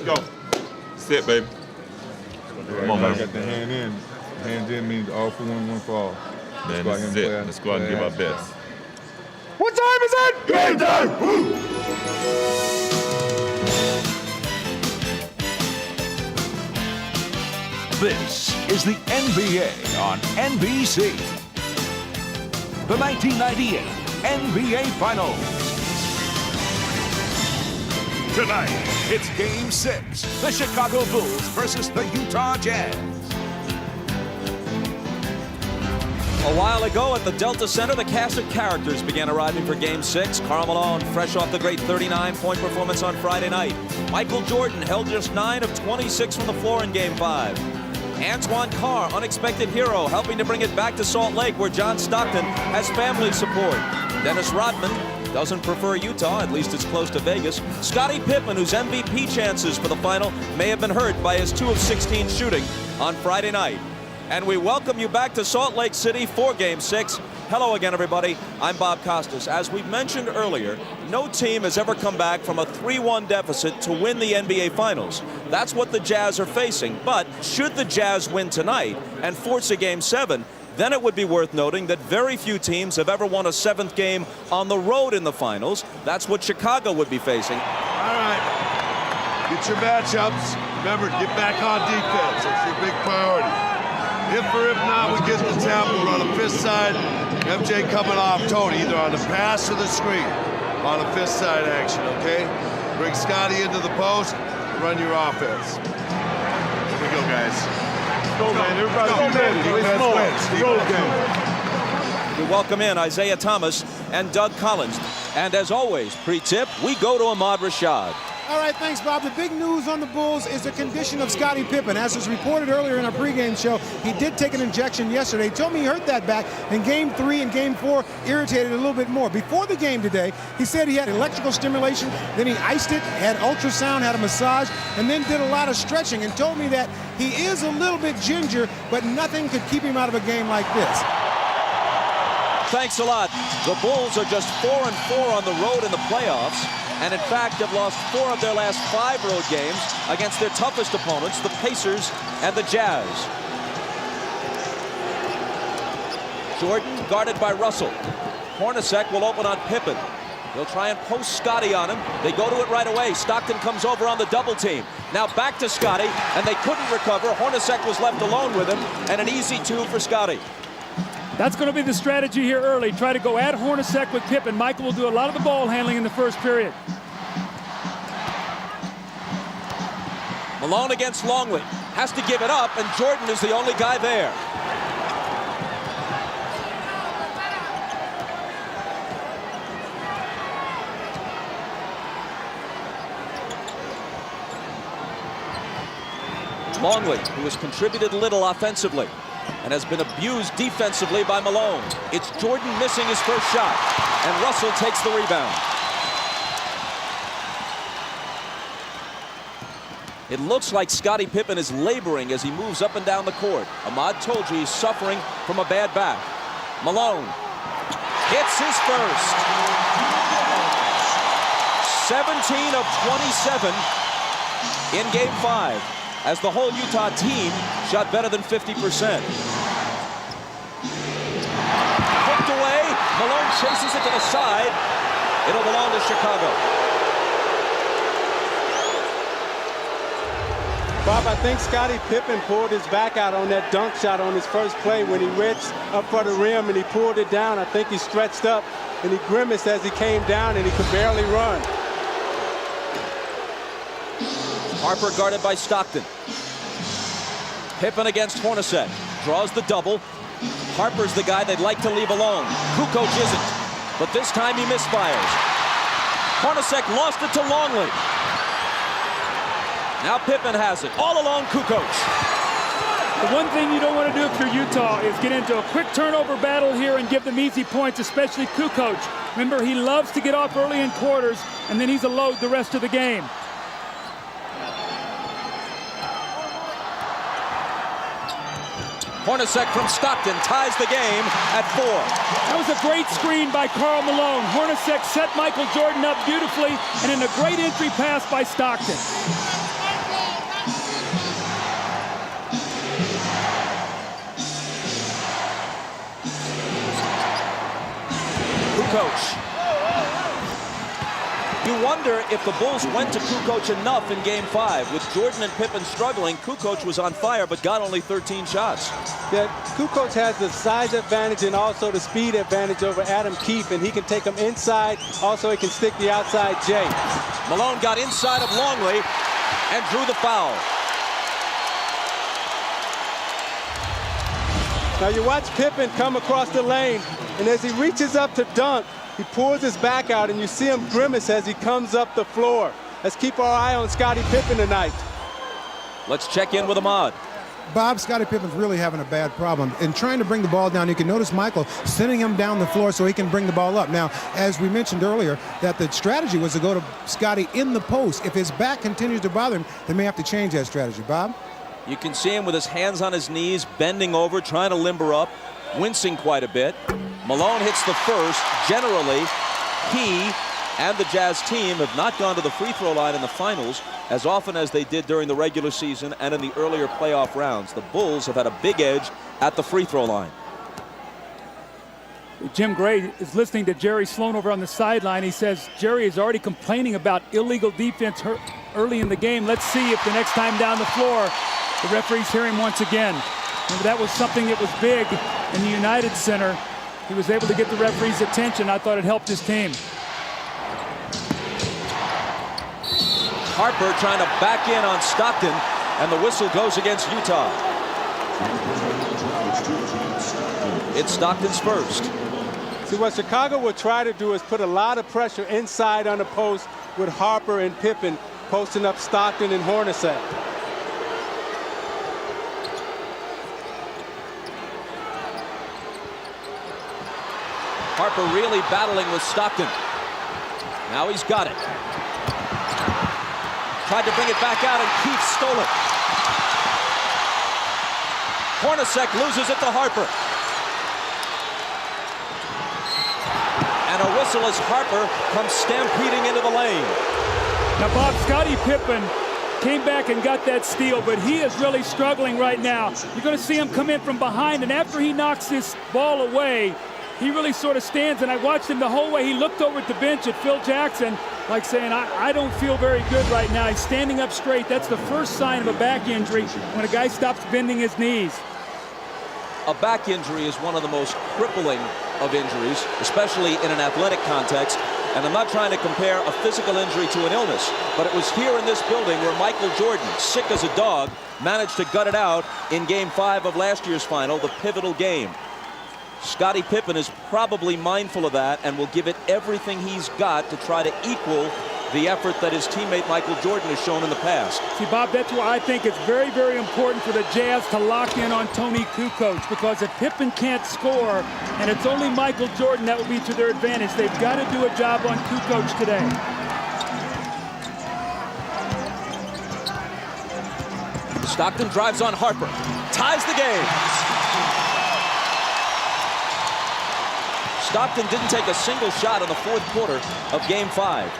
Go. Sit, baby. Come on, man. Got the hand in. Hands in means all for one, one for all. Man, this is it. Let's go out and give our best. What time is it? Game time! This is the NBA on NBC. The 1998 NBA Finals. Tonight, it's Game 6. The Chicago Bulls versus the Utah Jazz. A while ago at the Delta Center, the cast of characters began arriving for Game 6. Karl Malone, fresh off the great 39-point performance on Friday night. Michael Jordan held just 9 of 26 from the floor in Game 5. Antoine Carr, unexpected hero, helping to bring it back to Salt Lake, where John Stockton has family support. Dennis Rodman doesn't prefer Utah, at least it's close to Vegas. Scottie Pippen, whose MVP chances for the final may have been hurt by his 2 of 16 shooting on Friday night. And we welcome you back to Salt Lake City for Game 6. Hello again, everybody. I'm Bob Costas. As we mentioned earlier, no team has ever come back from a 3-1 deficit to win the NBA Finals. That's what the Jazz are facing. But should the Jazz win tonight and force a Game 7, then it would be worth noting that very few teams have ever won a 7th game on the road in the Finals. That's what Chicago would be facing. All right. Get your matchups. Remember, get back on defense. That's your big priority. If not, we get the tap, we run a fist side. MJ coming off Tony, either on the pass or the screen. On a fist side action, okay? Bring Scottie into the post, run your offense. Here we go, guys. Go, man. Everybody go, We welcome in Isaiah Thomas and Doug Collins. And as always, pre-tip, we go to Ahmad Rashad. All right, thanks, Bob. The big news on the Bulls is the condition of Scottie Pippen. As was reported earlier in our pregame show, he did take an injection yesterday. He told me he hurt that back in Game 3 and Game 4, irritated a little bit more. Before the game today, he said he had electrical stimulation, then he iced it, had ultrasound, had a massage, and then did a lot of stretching, and told me that he is a little bit ginger, but nothing could keep him out of a game like this. Thanks a lot. The Bulls are just 4-4 on the road in the playoffs, and in fact have lost 4 of their last 5 road games against their toughest opponents, the Pacers and the Jazz. Jordan guarded by Russell. Hornacek will open on Pippen. They'll try and post Scottie on him. They go to it right away. Stockton comes over on the double team. Now back to Scottie, and they couldn't recover. Hornacek was left alone with him, and an easy 2 for Scottie. That's going to be the strategy here early. Try to go at Hornacek with Pippen. Michael will do a lot of the ball handling in the first period. Malone against Longley. Has to give it up, and Jordan is the only guy there. Longley, who has contributed little offensively and has been abused defensively by Malone. It's Jordan missing his first shot, and Russell takes the rebound. It looks like Scottie Pippen is laboring as he moves up and down the court. Ahmad told you he's suffering from a bad back. Malone hits his first. 17 of 27 in Game 5. As the whole Utah team shot better than 50%. Hooked away. Malone chases it to the side. It'll belong to Chicago. Bob, I think Scottie Pippen pulled his back out on that dunk shot on his first play when he reached up for the rim and he pulled it down. I think he stretched up and he grimaced as he came down and he could barely run. Harper guarded by Stockton. Pippen against Hornacek. Draws the double. Harper's the guy they'd like to leave alone. Kukoc isn't. But this time he misfires. Hornacek lost it to Longley. Now Pippen has it. All alone, Kukoc. The one thing you don't want to do if you're Utah is get into a quick turnover battle here and give them easy points, especially Kukoc. Remember, he loves to get off early in quarters, and then he's a load the rest of the game. Hornacek from Stockton ties the game at 4. That was a great screen by Karl Malone. Hornacek set Michael Jordan up beautifully, and in a great entry pass by Stockton. Kukoc. You wonder if the Bulls went to Kukoc enough in Game 5. With Jordan and Pippen struggling, Kukoc was on fire but got only 13 shots. Yeah, Kukoc has the size advantage and also the speed advantage over Adam Keefe, and he can take them inside. Also, he can stick the outside J. Malone got inside of Longley and drew the foul. Now you watch Pippen come across the lane, and as he reaches up to dunk, he pulls his back out, and you see him grimace as he comes up the floor. Let's keep our eye on Scottie Pippen tonight. Let's check in with Ahmad. Bob, Scottie Pippen's really having a bad problem. In trying to bring the ball down, you can notice Michael sending him down the floor so he can bring the ball up. Now, as we mentioned earlier, that the strategy was to go to Scottie in the post. If his back continues to bother him, they may have to change that strategy. Bob? You can see him with his hands on his knees, bending over, trying to limber up, wincing quite a bit. Malone hits the first. Generally, he and the Jazz team have not gone to the free throw line in the finals as often as they did during the regular season and in the earlier playoff rounds. The Bulls have had a big edge at the free throw line. Jim Gray is listening to Jerry Sloan over on the sideline. He says Jerry is already complaining about illegal defense early in the game. Let's see if the next time down the floor the referees hear him once again. Remember, that was something that was big in the United Center. He was able to get the referee's attention. I thought it helped his team. Harper trying to back in on Stockton, and the whistle goes against Utah. It's Stockton's first. See, what Chicago will try to do is put a lot of pressure inside on the post with Harper and Pippen posting up Stockton and Hornacek. Harper really battling with Stockton. Now he's got it. Tried to bring it back out, and Keefe stole it. Hornacek loses it to Harper. And a whistle as Harper comes stampeding into the lane. Now, Bob, Scottie Pippen came back and got that steal, but he is really struggling right now. You're going to see him come in from behind, and after he knocks this ball away, he really sort of stands, and I watched him the whole way. He looked over at the bench at Phil Jackson, like saying, I don't feel very good right now. He's standing up straight. That's the first sign of a back injury, when a guy stops bending his knees. A back injury is one of the most crippling of injuries, especially in an athletic context. And I'm not trying to compare a physical injury to an illness, but it was here in this building where Michael Jordan, sick as a dog, managed to gut it out in Game 5 of last year's final, the pivotal game. Scottie Pippen is probably mindful of that and will give it everything he's got to try to equal the effort that his teammate Michael Jordan has shown in the past. See, Bob, that's why I think it's very, very important for the Jazz to lock in on Tony Kukoc, because if Pippen can't score and it's only Michael Jordan, that will be to their advantage. They've got to do a job on Kukoc today. Stockton drives on Harper, ties the game. Stockton didn't take a single shot in the fourth quarter of Game 5.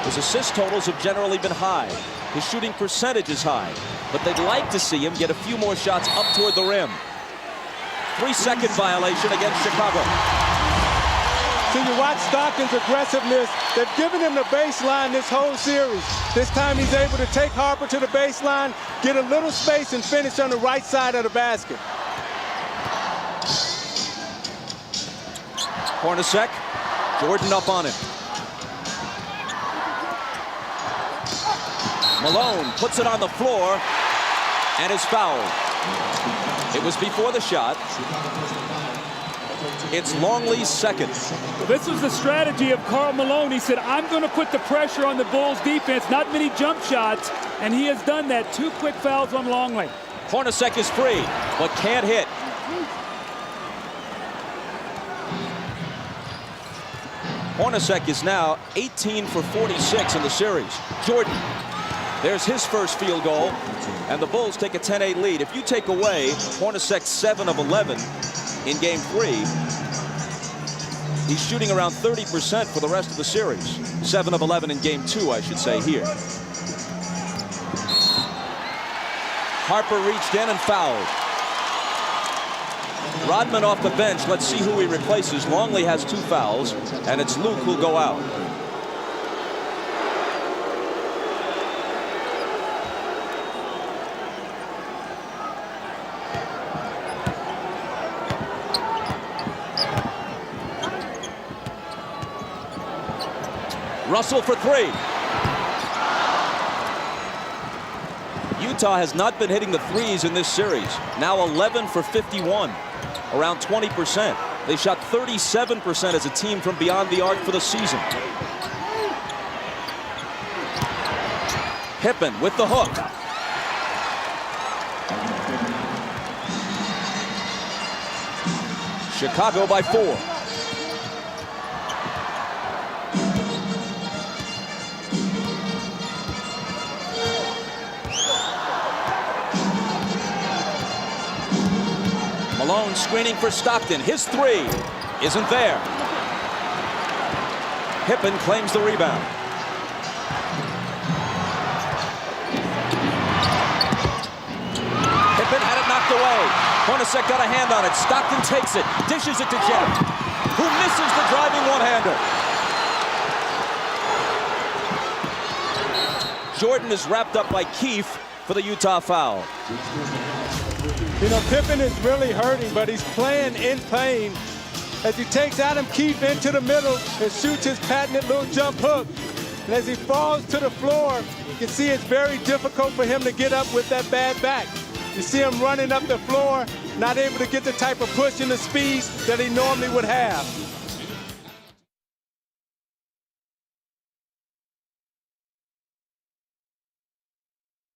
His assist totals have generally been high. His shooting percentage is high, but they'd like to see him get a few more shots up toward the rim. 3-second violation against Chicago. So you watch Stockton's aggressiveness. They've given him the baseline this whole series. This time he's able to take Harper to the baseline, get a little space, and finish on the right side of the basket. Hornacek, Jordan up on him. Malone puts it on the floor and is fouled. It was before the shot. It's Longley's second. Well, this was the strategy of Karl Malone. He said, I'm going to put the pressure on the Bulls defense, not many jump shots, and he has done that. 2 quick fouls on Longley. Hornacek is free, but can't hit. Hornacek is now 18 for 46 in the series. Jordan, there's his first field goal, and the Bulls take a 10-8 lead. If you take away Hornacek's 7 of 11 in Game 3, he's shooting around 30% for the rest of the series. 7 of 11 in Game 2, I should say here. Harper reached in and fouled. Rodman off the bench. Let's see who he replaces. Longley has 2 fouls, and it's Luke who'll go out. Russell for 3. Utah has not been hitting the threes in this series. Now 11 for 51, around 20%. They shot 37% as a team from beyond the arc for the season. Pippen with the hook. Chicago by 4. Malone screening for Stockton. His 3 isn't there. Pippen claims the rebound. Pippen had it knocked away. Hornacek got a hand on it. Stockton takes it, dishes it to Jeff, who misses the driving one-hander. Jordan is wrapped up by Keefe for the Utah foul. You know, Pippen is really hurting, but he's playing in pain as he takes Adam Keefe into the middle and shoots his patented little jump hook. And as he falls to the floor, you can see it's very difficult for him to get up with that bad back. You see him running up the floor, not able to get the type of push and the speed that he normally would have.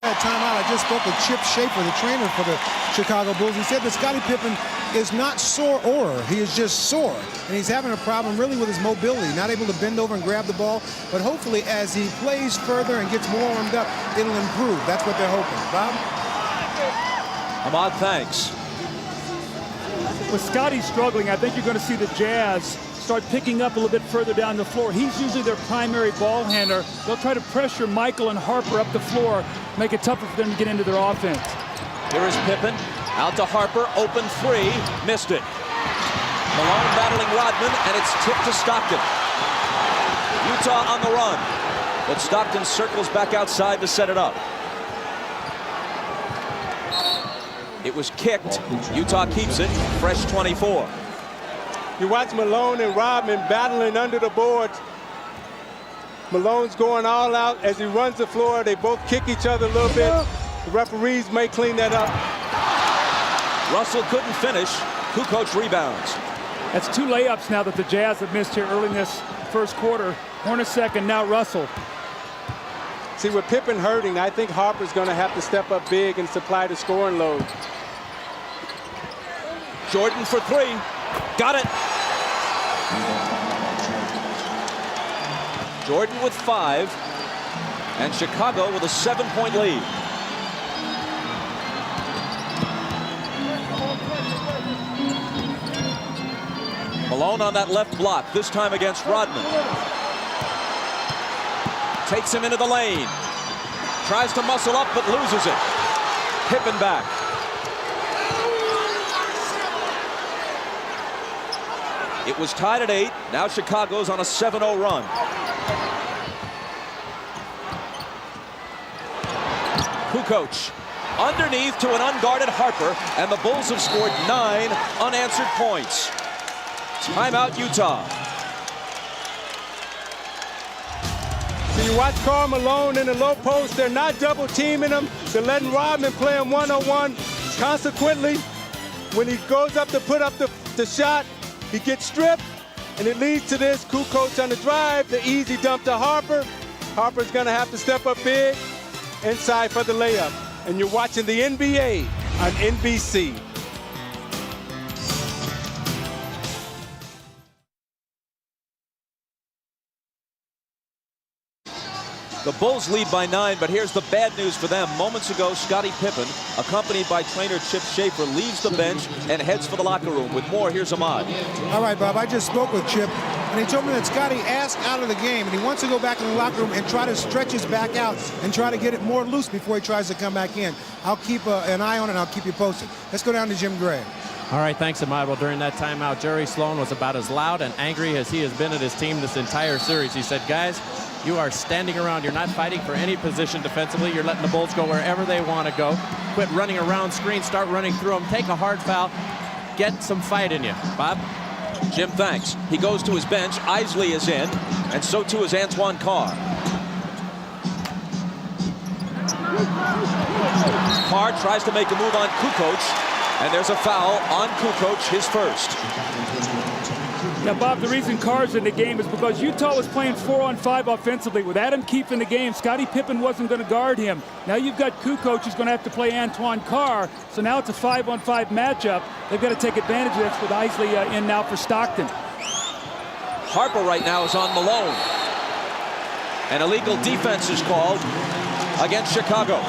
Timeout. I just spoke with Chip Schaefer, the trainer for the Chicago Bulls. He said that Scottie Pippen is not sore, he is just sore. And he's having a problem really with his mobility, not able to bend over and grab the ball. But hopefully as he plays further and gets more warmed up, it'll improve. That's what they're hoping. Bob? Ahmad, thanks. With Scottie struggling, I think you're going to see the Jazz start picking up a little bit further down the floor. He's usually their primary ball handler. They'll try to pressure Michael and Harper up the floor, make it tougher for them to get into their offense. Here is Pippen, out to Harper, open 3, missed it. Malone battling Rodman, and it's tipped to Stockton. Utah on the run, but Stockton circles back outside to set it up. It was kicked. Utah keeps it, fresh 24. You watch Malone and Rodman battling under the boards. Malone's going all out as he runs the floor. They both kick each other a little bit. The referees may clean that up. Russell couldn't finish. Kukoc rebounds. That's 2 layups now that the Jazz have missed here early in this first quarter. Hornacek and now Russell. See, with Pippen hurting, I think Harper's going to have to step up big and supply the scoring load. Jordan for 3. Got it. Jordan with 5. And Chicago with a 7-point lead. Malone on that left block, this time against Rodman. Takes him into the lane. Tries to muscle up, but loses it. Pippen back. It was tied at 8. Now Chicago's on a 7-0 run. Kukoc underneath to an unguarded Harper, and the Bulls have scored 9 unanswered points. Timeout, Utah. So you watch Karl Malone in the low post. They're not double teaming him. They're letting Rodman play him one-on-one. Consequently, when he goes up to put up the shot, he gets stripped, and it leads to this. Kukoc on the drive, the easy dump to Harper. Harper's going to have to step up big inside for the layup. And you're watching the NBA on NBC. The Bulls lead by 9, but here's the bad news for them. Moments ago, Scottie Pippen, accompanied by trainer Chip Schaefer, leaves the bench and heads for the locker room. With more, here's Ahmad. All right, Bob, I just spoke with Chip, and he told me that Scottie asked out of the game, and he wants to go back in the locker room and try to stretch his back out and try to get it more loose before he tries to come back in. I'll keep an eye on it, and I'll keep you posted. Let's go down to Jim Gray. All right, thanks, Ahmad. Well, during that timeout, Jerry Sloan was about as loud and angry as he has been at his team this entire series. He said, guys, you are standing around. You're not fighting for any position defensively. You're letting the Bulls go wherever they want to go. Quit running around screens. Start running through them. Take a hard foul. Get some fight in you. Bob? Jim, thanks. He goes to his bench. Isley is in, and so too is Antoine Carr. Carr tries to make a move on Kukoc, and there's a foul on Kukoc, his first. Now, Bob, the reason Carr's in the game is because Utah was playing 4-on-5 offensively. With Adam Keefe in the game, Scottie Pippen wasn't going to guard him. Now you've got Kukoc who's going to have to play Antoine Carr, so now it's a 5-on-5 matchup. They've got to take advantage of this with Isley in now for Stockton. Harper right now is on Malone. An illegal defense is called against Chicago.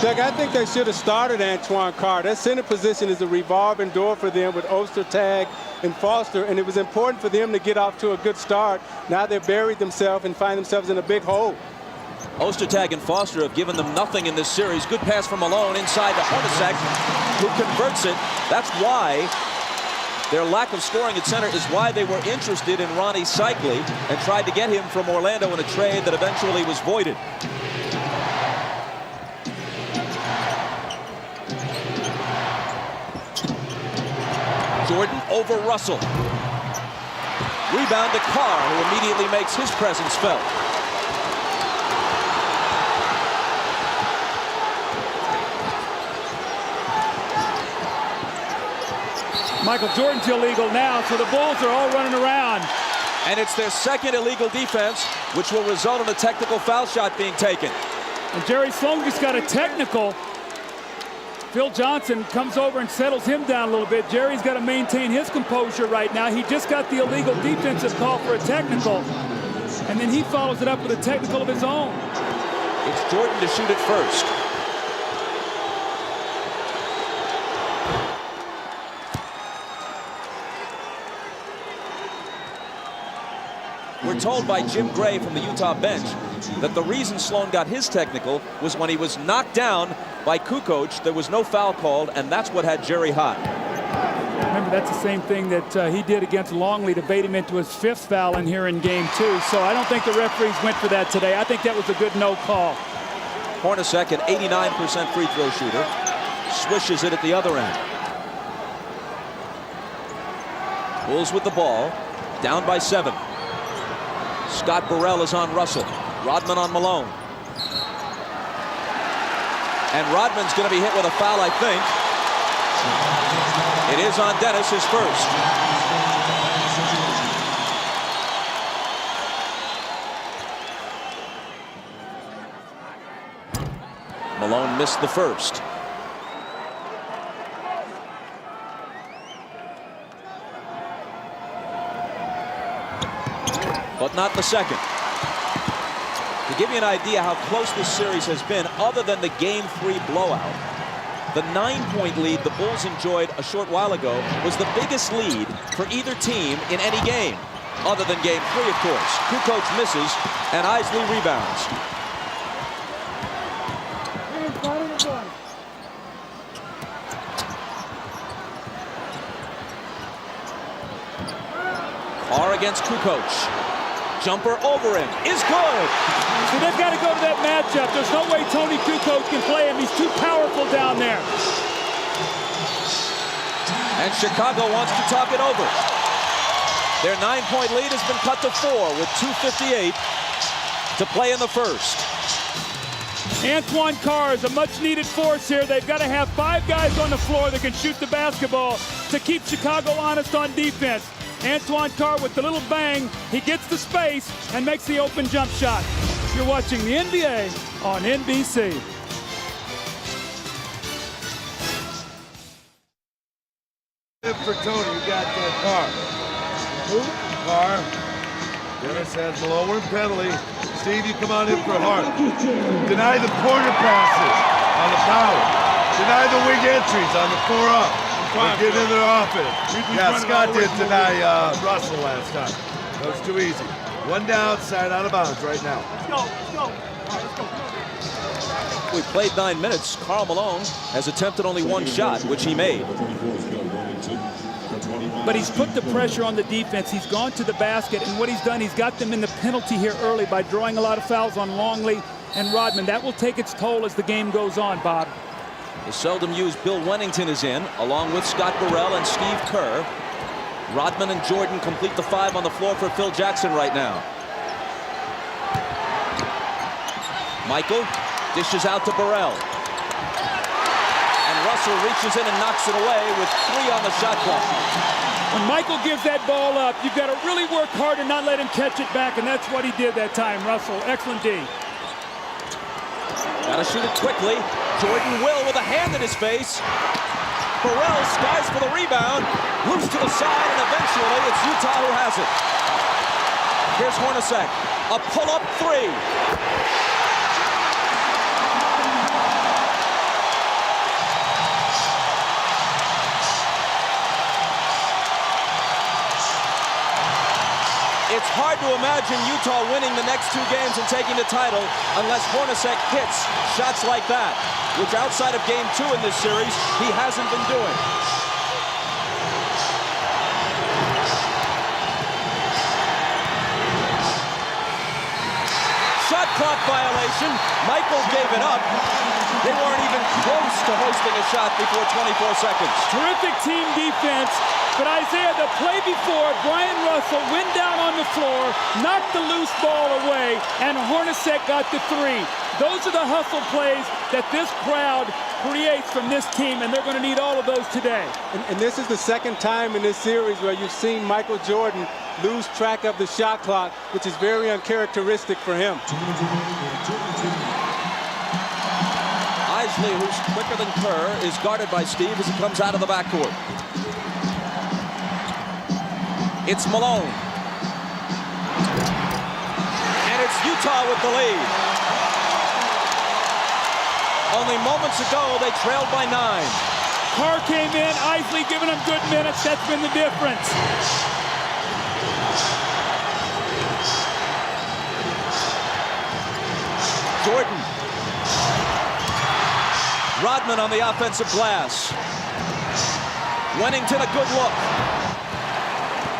Doug, I think they should have started Antoine Carr. That center position is a revolving door for them with Ostertag and Foster, and it was important for them to get off to a good start. Now they've buried themselves and find themselves in a big hole. Ostertag and Foster have given them nothing in this series. Good pass from Malone inside to Hornacek, who converts it. That's why their lack of scoring at center is why they were interested in Ronnie Cycli and tried to get him from Orlando in a trade that eventually was voided. Jordan over Russell. Rebound to Carr, who immediately makes his presence felt. Michael Jordan's illegal now, so the Bulls are all running around. And it's their second illegal defense, which will result in a technical foul shot being taken. And Jerry Sloan just got a technical. Phil Johnson comes over and settles him down a little bit. Jerry's got to maintain his composure right now. He just got the illegal defensive call for a technical, and then he follows it up with a technical of his own. It's Jordan to shoot it first. We're told by Jim Gray from the Utah bench that the reason Sloan got his technical was when he was knocked down by Kukoc. There was no foul called, and that's what had Jerry hot. Remember, that's the same thing that he did against Longley to bait him into his 5th foul in here in game 2. So I don't think the referees went for that today. I think that was a good no call. Hornacek, an 89% free throw shooter, swishes it at the other end. Bulls with the ball, down by 7. Scott Burrell is on Russell. Rodman on Malone. And Rodman's going to be hit with a foul, I think. It is on Dennis, his first. Malone missed the first. But not the second. To give you an idea how close this series has been, other than the Game 3 blowout, the 9-point lead the Bulls enjoyed a short while ago was the biggest lead for either team in any game, other than Game 3, of course. Kukoc misses, and Isley rebounds. Carr against Kukoc. Jumper over him is good. So they've got to go to that matchup. There's no way Tony Kukoc can play him. He's too powerful down there. And Chicago wants to talk it over. Their 9-point lead has been cut to 4 with 2:58 to play in the first. Antoine Carr is a much-needed force here. They've got to have 5 guys on the floor that can shoot the basketball to keep Chicago honest on defense. Antoine Carr with the little bang, he gets the space and makes the open jump shot. You're watching the NBA on NBC. For Tony, you got Carr. Who? Carr. Dennis has Malone with penalty. Steve, you come on in for Hart. Deny the corner passes on the power. Deny the wing entries on the 4-up. Get in their offense. Yeah, Scott did deny Russell last time. That was too easy. One down, side out of bounds right now. Let's go. All right, let's go. We played 9 minutes. Karl Malone has attempted only 1 shot, which he made. But he's put the pressure on the defense. He's gone to the basket, and what he's done, he's got them in the penalty here early by drawing a lot of fouls on Longley and Rodman. That will take its toll as the game goes on, Bob. The seldom used Bill Wennington is in, along with Scott Burrell and Steve Kerr. Rodman and Jordan complete the 5 on the floor for Phil Jackson right now. Michael dishes out to Burrell. And Russell reaches in and knocks it away with 3 on the shot clock. When Michael gives that ball up, you've got to really work hard and not let him catch it back, and that's what he did that time. Russell, excellent D. Got to shoot it quickly. Jordan will with a hand in his face. Burrell skies for the rebound. Loose to the side, and eventually it's Utah who has it. Here's Hornacek. A pull-up 3. It's hard to imagine Utah winning the next 2 games and taking the title unless Hornacek hits shots like that, which outside of game 2 in this series, he hasn't been doing. Shot clock violation. Michael gave it up. They weren't even close to hosting a shot before 24 seconds. Terrific team defense. But Isaiah, the play before, Bryon Russell went down on the floor, knocked the loose ball away, and Hornacek got the 3. Those are the hustle plays that this crowd creates from this team, and they're going to need all of those today. And this is the second time in this series where you've seen Michael Jordan lose track of the shot clock, which is very uncharacteristic for him. Isley, who's quicker than Kerr, is guarded by Steve as he comes out of the backcourt. It's Malone. And it's Utah with the lead. Only moments ago, they trailed by 9. Carr came in, Isley giving him good minutes. That's been the difference. Jordan. Rodman on the offensive glass. Wennington, a good look.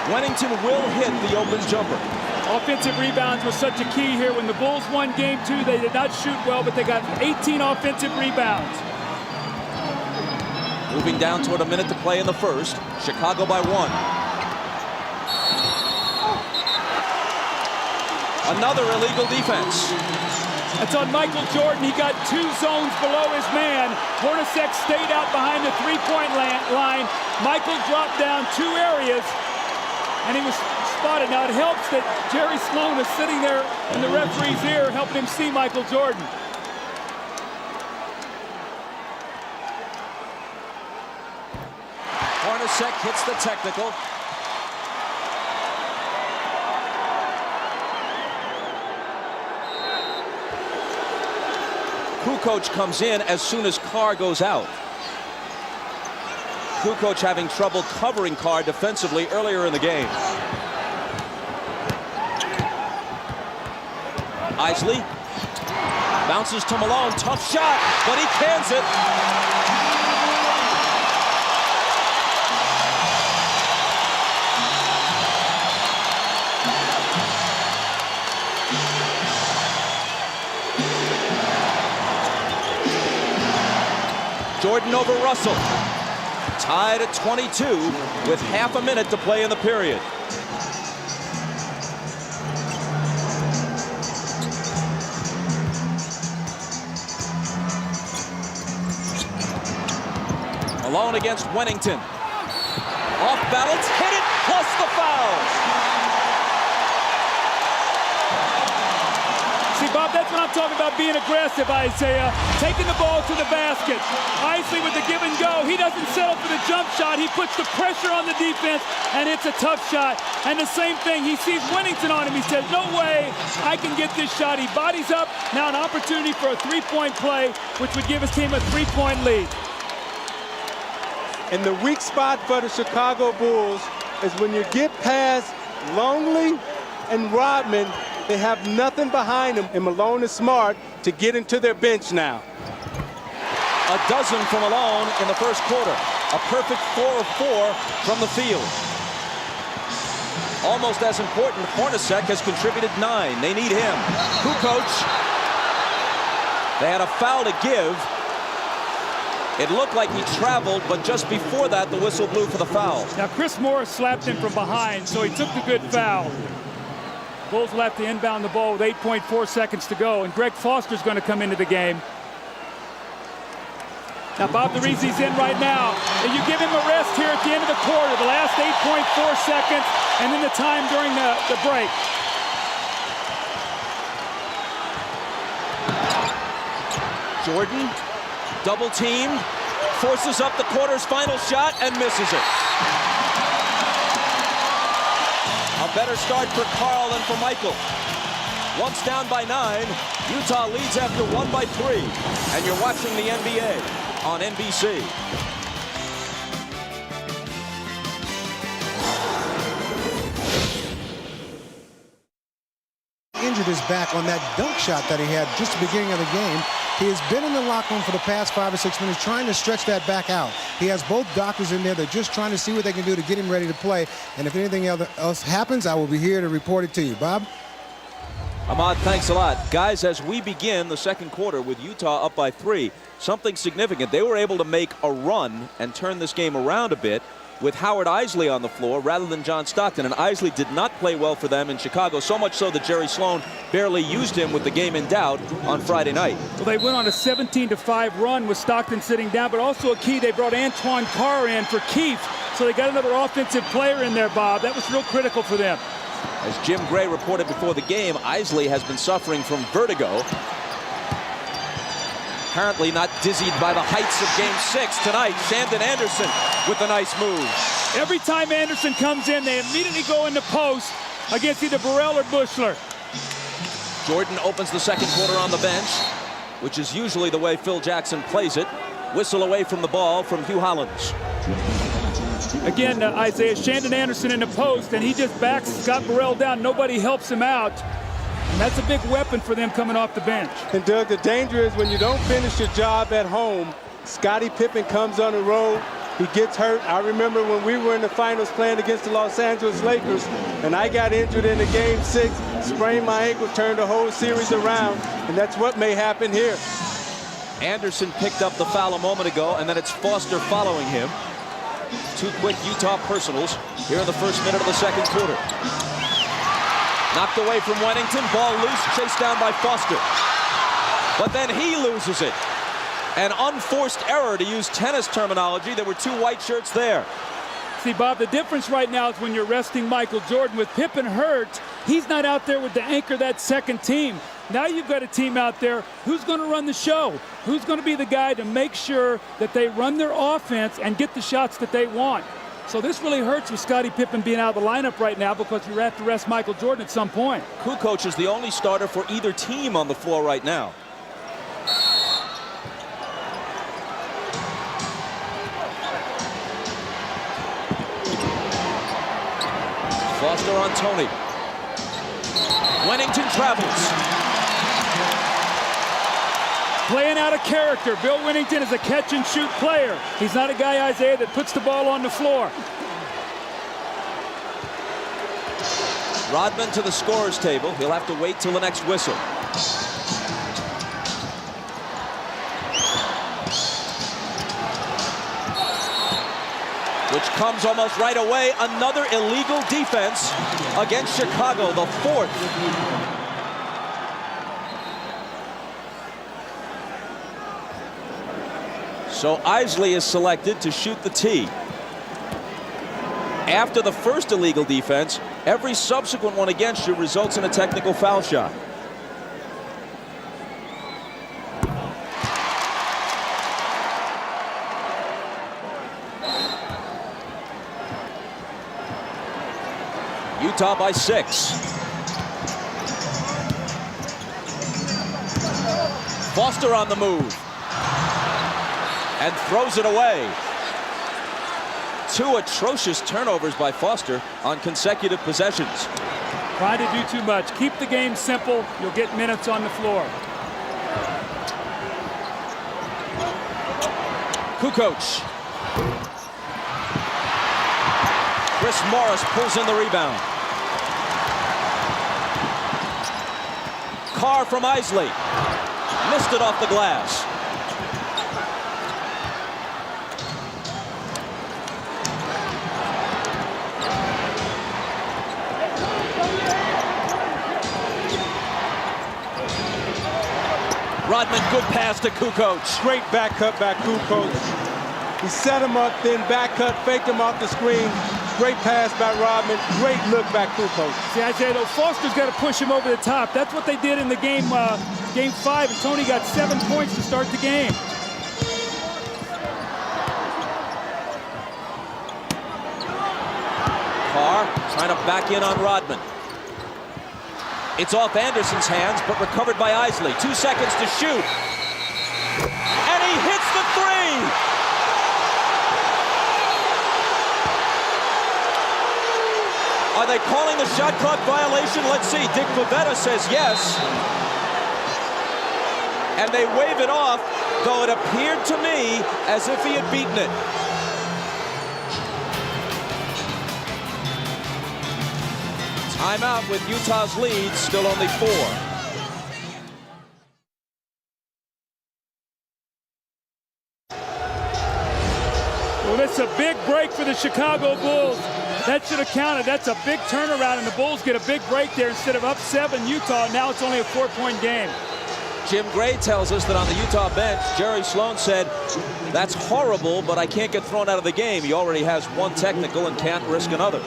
Wennington will hit the open jumper. Offensive rebounds was such a key here. When the Bulls won game 2, they did not shoot well, but they got 18 offensive rebounds. Moving down toward a minute to play in the first. Chicago by 1. Another illegal defense. That's on Michael Jordan. He got 2 zones below his man. Hornacek stayed out behind the 3-point line. Michael dropped down 2 areas, and he was spotted. Now it helps that Jerry Sloan is sitting there in the referee's ear helping him see Michael Jordan. Hornacek hits the technical. Kukoc comes in as soon as Carr goes out. Kukoc having trouble covering Carr defensively earlier in the game. Isley bounces to Malone, tough shot, but he cans it. Jordan over Russell. Tied at 22 with half a minute to play in the period. Malone against Wennington. Off balance, hit it, plus the foul. See, Bob, that's what I'm talking about, being aggressive, Isaiah. Taking the ball to the basket. Isley with the give and go. He doesn't settle for the jump shot. He puts the pressure on the defense, and it's a tough shot. And the same thing, he sees Wennington on him. He says, no way I can get this shot. He bodies up. Now an opportunity for a 3-point play, which would give his team a 3-point lead. And the weak spot for the Chicago Bulls is when you get past Longley and Rodman, they have nothing behind them. And Malone is smart. to get into their bench now. A dozen from Malone in the first quarter. A perfect 4 of 4 from the field. Almost as important, Hornacek has contributed 9. They need him. Kukoc. They had a foul to give. It looked like he traveled, but just before that, the whistle blew for the foul. Now, Chris Morris slapped him from behind, so he took the good foul. Bulls will have to inbound the ball with 8.4 seconds to go, and Greg Foster's going to come into the game. Now, Bob DeRisi's in right now, and you give him a rest here at the end of the quarter, the last 8.4 seconds, and then the time during the break. Jordan, double teamed, forces up the quarter's final shot and misses it. A better start for Karl than for Michael. Once down by 9, Utah leads after 1 by 3. And you're watching the NBA on NBC. Injured his back on that dunk shot that he had just at the beginning of the game. He has been in the locker room for the past 5 or 6 minutes trying to stretch that back out. He has both doctors in there. They're just trying to see what they can do to get him ready to play. And if anything else happens, I will be here to report it to you. Bob? Ahmad, thanks a lot. Guys, as we begin the second quarter with Utah up by 3, something significant. They were able to make a run and turn this game around a bit with Howard Isley on the floor rather than John Stockton. And Isley did not play well for them in Chicago, so much so that Jerry Sloan barely used him with the game in doubt on Friday night. Well, they went on a 17-5 run with Stockton sitting down, but also a key, they brought Antoine Carr in for Keefe. So they got another offensive player in there, Bob. That was real critical for them. As Jim Gray reported before the game, Isley has been suffering from vertigo. Apparently not dizzied by the heights of Game 6 tonight. Shandon Anderson with a nice move. Every time Anderson comes in, they immediately go into post against either Burrell or Buechler. Jordan opens the second quarter on the bench, which is usually the way Phil Jackson plays it. Whistle away from the ball from Hugh Hollins. Again, Isaiah, Shandon Anderson in the post, and he just backs Scott Burrell down. Nobody helps him out. And that's a big weapon for them coming off the bench. And Doug, the danger is when you don't finish your job at home, Scottie Pippen comes on the road, he gets hurt. I remember when we were in the finals playing against the Los Angeles Lakers, and I got injured in the Game 6, sprained my ankle, turned the whole series around, and that's what may happen here. Anderson picked up the foul a moment ago, and then it's Foster following him. 2 quick Utah personals here in the first minute of the second quarter. Knocked away from Wennington, ball loose, chased down by Foster. But then he loses it. An unforced error, to use tennis terminology. There were 2 white shirts there. See, Bob, the difference right now is when you're resting Michael Jordan. With Pippen hurt, he's not out there with the anchor of that second team. Now you've got a team out there who's going to run the show, who's going to be the guy to make sure that they run their offense and get the shots that they want. So this really hurts with Scottie Pippen being out of the lineup right now because you have to rest Michael Jordan at some point. Kukoc is the only starter for either team on the floor right now. Foster on Tony. Wennington travels. Playing out of character. Bill Wennington is a catch-and-shoot player. He's not a guy, Isaiah, that puts the ball on the floor. Rodman to the scorer's table. He'll have to wait till the next whistle. Which comes almost right away. Another illegal defense against Chicago, the 4th. So Isley is selected to shoot the tee. After the first illegal defense, every subsequent one against you results in a technical foul shot. Utah by 6. Foster on the move. And throws it away. 2 atrocious turnovers by Foster on consecutive possessions. Trying to do too much. Keep the game simple. You'll get minutes on the floor. Kukoc. Chris Morris pulls in the rebound. Carr from Isley. Missed it off the glass. Rodman, good pass to Kukoc. Great back cut by Kukoc. He set him up, then back cut, faked him off the screen. Great pass by Rodman. Great look by Kukoc. See, Isaiah, though, Foster's got to push him over the top. That's what they did in the game 5, and Tony got 7 points to start the game. Carr trying to back in on Rodman. It's off Anderson's hands, but recovered by Isley. 2 seconds to shoot. And he hits the three! Are they calling the shot clock violation? Let's see. Dick Pavetta says yes. And they wave it off, though it appeared to me as if he had beaten it. Timeout with Utah's lead, still only 4. Well, that's a big break for the Chicago Bulls. That should have counted. That's a big turnaround, and the Bulls get a big break there. Instead of up 7 Utah, now it's only a 4-point game. Jim Gray tells us that on the Utah bench, Jerry Sloan said, that's horrible, but I can't get thrown out of the game. He already has 1 technical and can't risk another.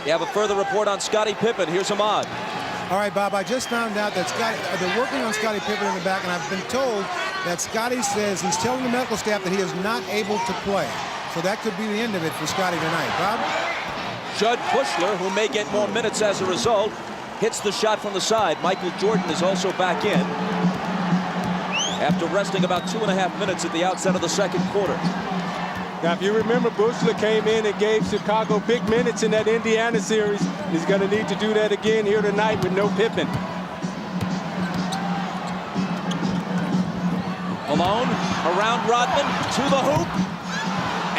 You have a further report on Scottie Pippen. Here's Ahmad. All right, Bob, I just found out that they're working on Scottie Pippen in the back, and I've been told that Scottie says he's telling the medical staff that he is not able to play. So that could be the end of it for Scottie tonight. Bob? Judd Bushler, who may get more minutes as a result, hits the shot from the side. Michael Jordan is also back in after resting about 2.5 minutes at the outset of the second quarter. Now, if you remember, Bushler came in and gave Chicago big minutes in that Indiana series. He's going to need to do that again here tonight with no Pippen. Malone around Rodman to the hoop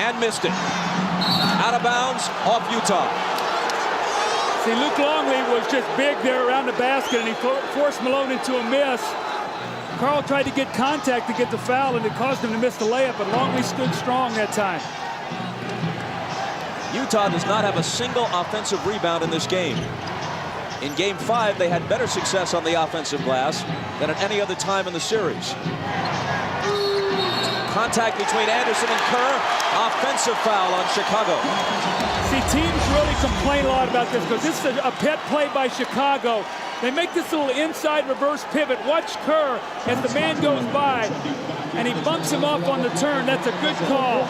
and missed it. Out of bounds, off Utah. See, Luke Longley was just big there around the basket, and he forced Malone into a miss. Karl tried to get contact to get the foul, and it caused him to miss the layup, but Longley stood strong that time. Utah does not have a single offensive rebound in this game. In Game 5, they had better success on the offensive glass than at any other time in the series. Contact between Anderson and Kerr. Offensive foul on Chicago. See, teams really complain a lot about this because this is a pet play by Chicago. They make this little inside reverse pivot. Watch Kerr as the man goes by, and he bumps him off on the turn. That's a good call.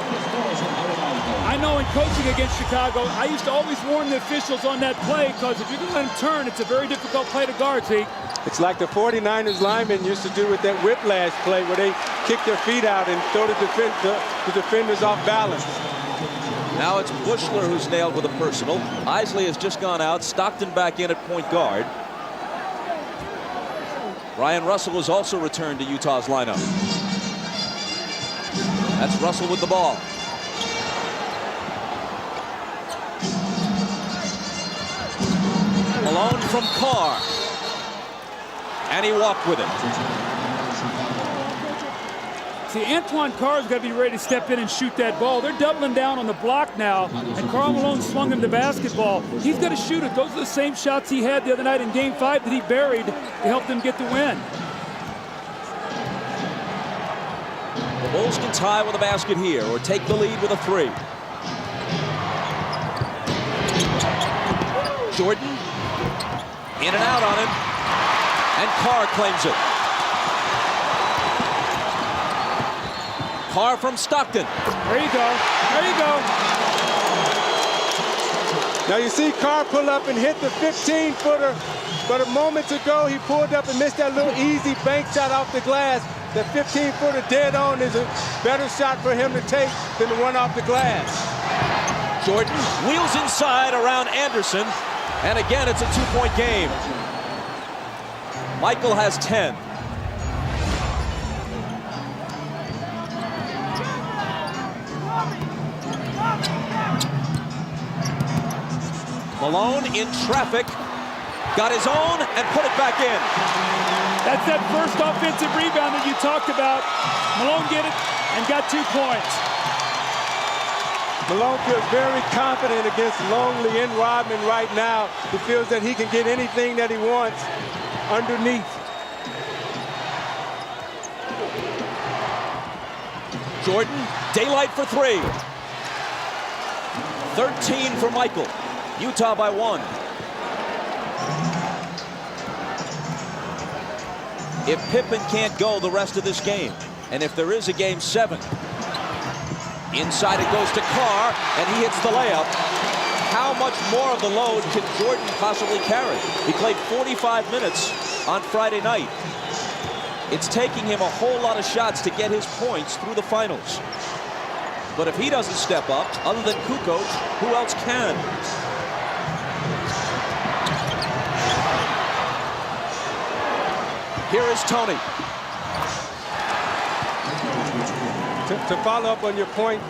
I know in coaching against Chicago, I used to always warn the officials on that play because if you can let him turn, it's a very difficult play to guard, Zeke. It's like the 49ers linemen used to do with that whiplash play where they kick their feet out and throw the defenders off balance. Now it's Bushler who's nailed with a personal. Isley has just gone out. Stockton back in at point guard. Bryon Russell has also returned to Utah's lineup. That's Russell with the ball. Malone from Carr. And he walked with it. See, Antoine Carr's got to be ready to step in and shoot that ball. They're doubling down on the block now, and Karl Malone swung him the basketball. He's got to shoot it. Those are the same shots he had the other night in Game 5 that he buried to help them get the win. The Bulls can tie with a basket here or take the lead with a 3. Jordan in and out on him, and Carr claims it. Carr from Stockton. There you go. There you go. Now you see Carr pull up and hit the 15-footer, but moments ago he pulled up and missed that little easy bank shot off the glass. That 15-footer dead on is a better shot for him to take than the one off the glass. Jordan wheels inside around Anderson, and again it's a 2-point game. Michael has 10. Malone in traffic, got his own and put it back in. That's that first offensive rebound that you talked about. Malone get it and got 2 points. Malone feels very confident against Longley and Rodman right now. He feels that he can get anything that he wants underneath. Jordan, daylight for 3. 13 for Michael. Utah by 1. If Pippen can't go the rest of this game, and if there is a game 7, inside it goes to Carr, and he hits the layup. How much more of the load can Jordan possibly carry? He played 45 minutes on Friday night. It's taking him a whole lot of shots to get his points through the finals. But if he doesn't step up, other than Kukoc, who else can? Here is Tony. To follow up on your point,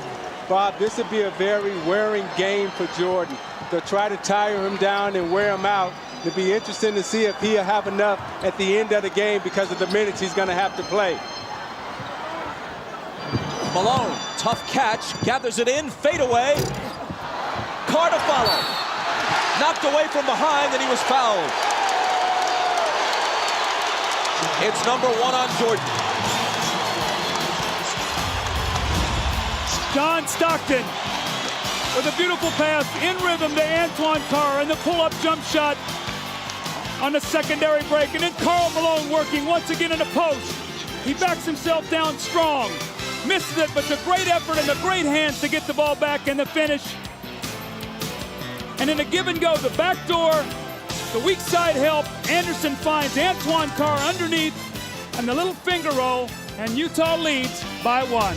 Bob, this would be a very wearing game for Jordan. They'll try to tire him down and wear him out. It'll be interesting to see if he'll have enough at the end of the game because of the minutes he's going to have to play. Malone, tough catch, gathers it in, fade away. Carr to follow. Knocked away from behind, and he was fouled. It's number 1 on Jordan. John Stockton with a beautiful pass in rhythm to Antoine Carr, and the pull-up jump shot on the secondary break. And then Karl Malone working once again in the post. He backs himself down strong. Misses it, but the great effort and the great hands to get the ball back and the finish. And in a give and go, the back door, the weak side help. Anderson finds Antoine Carr underneath, and the little finger roll, and Utah leads by 1.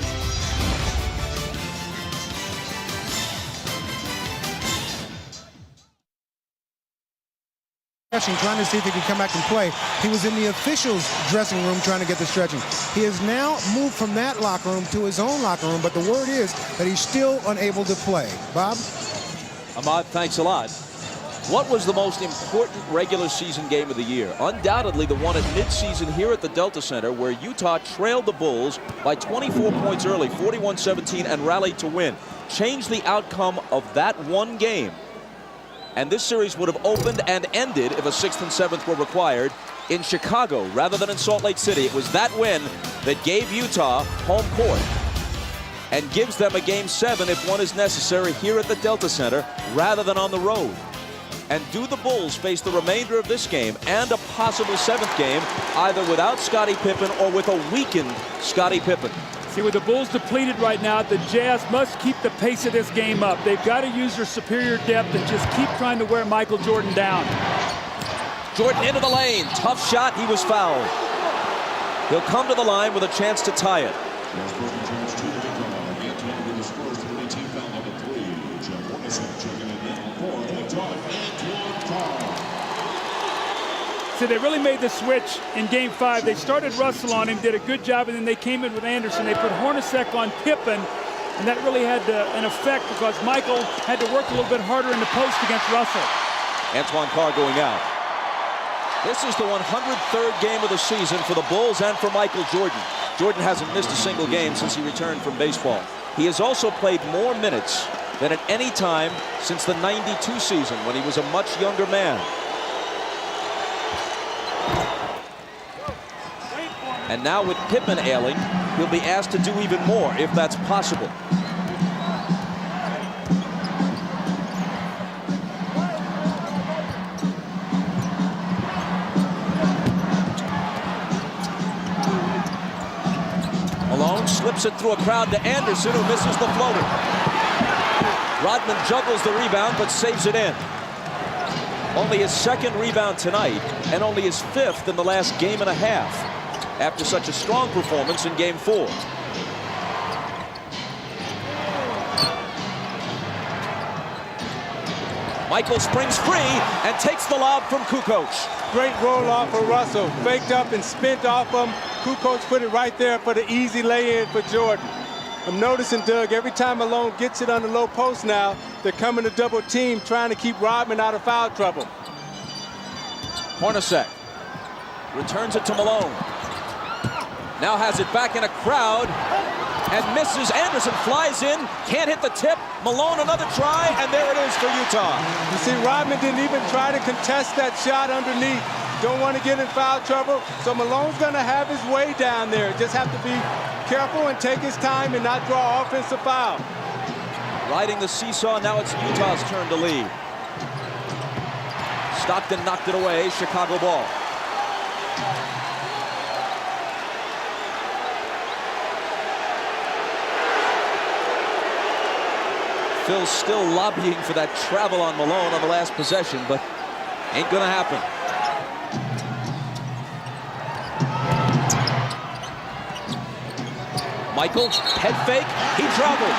Trying to see if he can come back and play. He was in the officials' dressing room trying to get the stretching. He has now moved from that locker room to his own locker room, but the word is that he's still unable to play. Bob? Ahmad, thanks a lot. What was the most important regular season game of the year? Undoubtedly the one at midseason here at the Delta Center, where Utah trailed the Bulls by 24 points early, 41-17, and rallied to win. Changed the outcome of that one game. And this series would have opened and ended if a 6th and 7th were required in Chicago rather than in Salt Lake City. It was that win that gave Utah home court and gives them a game 7 if one is necessary here at the Delta Center rather than on the road. And do the Bulls face the remainder of this game and a possible 7th game either without Scottie Pippen or with a weakened Scottie Pippen? See, with the Bulls depleted right now, the Jazz must keep the pace of this game up. They've got to use their superior depth and just keep trying to wear Michael Jordan down. Jordan into the lane. Tough shot. He was fouled. He'll come to the line with a chance to tie it. So they really made the switch in game 5. They started Russell on him, did a good job, and then they came in with Anderson. They put Hornacek on Pippen, and that really had an effect because Michael had to work a little bit harder in the post against Russell. Antoine Carr going out. This is the 103rd game of the season for the Bulls and for Michael Jordan. Jordan hasn't missed a single game since he returned from baseball. He has also played more minutes than at any time since the '92 season when he was a much younger man. And now with Pippen ailing, he'll be asked to do even more if that's possible. Malone slips it through a crowd to Anderson, who misses the floater. Rodman juggles the rebound but saves it in. Only his 2nd rebound tonight and only his 5th in the last game and a half after such a strong performance in game 4. Michael springs free and takes the lob from Kukoc. Great roll off for Russell. Faked up and spent off him. Kukoc put it right there for the easy lay-in for Jordan. I'm noticing, Doug, every time Malone gets it on the low post now, They're coming to double team, trying to keep Rodman out of foul trouble. Hornacek returns it to Malone. Now has it back in a crowd and misses. Anderson flies in, can't hit the tip. Malone another try, and there it is for Utah. You see, Rodman didn't even try to contest that shot underneath. Don't want to get in foul trouble, so Malone's going to have his way down there. Just have to be careful and take his time and not draw offensive foul. Riding the seesaw, now it's Utah's turn to lead. Stockton knocked it away, Chicago ball. Phil's still lobbying for that travel on Malone on the last possession, but ain't gonna happen. Michael, head fake, he traveled.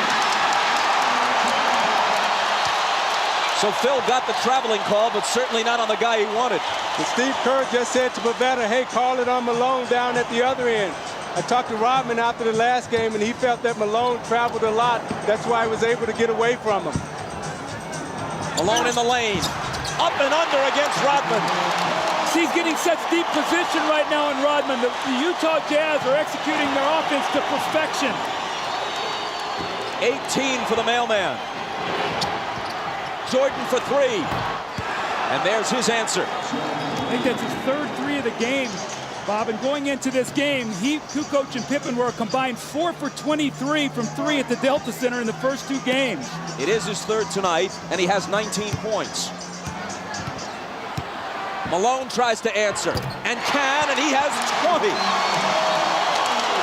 So Phil got the traveling call, but certainly not on the guy he wanted. And Steve Kerr just said to Pavetta, hey, call it on Malone down at the other end. I talked to Rodman after the last game, and he felt that Malone traveled a lot. That's why he was able to get away from him. Malone in the lane. Up and under against Rodman. He's getting such deep position right now in Rodman. The Utah Jazz are executing their offense to perfection. 18 for the mailman. Jordan for three. And there's his answer. I think that's his third three of the game, Bob. And going into this game, Kukoc and Pippen were a combined 4 for 23 from three at the Delta Center in the first two games. It is his third tonight, and he has 19 points. Malone tries to answer, and can, and he has 20.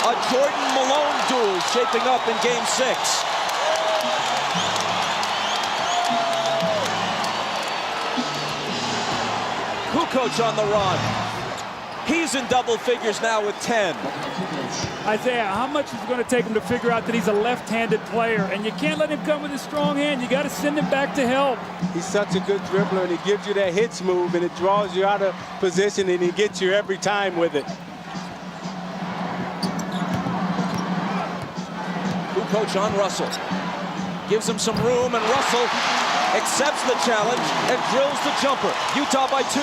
A Jordan-Malone duel shaping up in Game 6. Kukoc on the run. He's in double figures now with 10. Isaiah, how much is it going to take him to figure out that he's a left-handed player? And you can't let him come with a strong hand. You got to send him back to help. He's such a good dribbler, and he gives you that hitch move, and it draws you out of position, and he gets you every time with it. Kukoc on Russell. Gives him some room, and Russell accepts the challenge and drills the jumper. Utah by 2.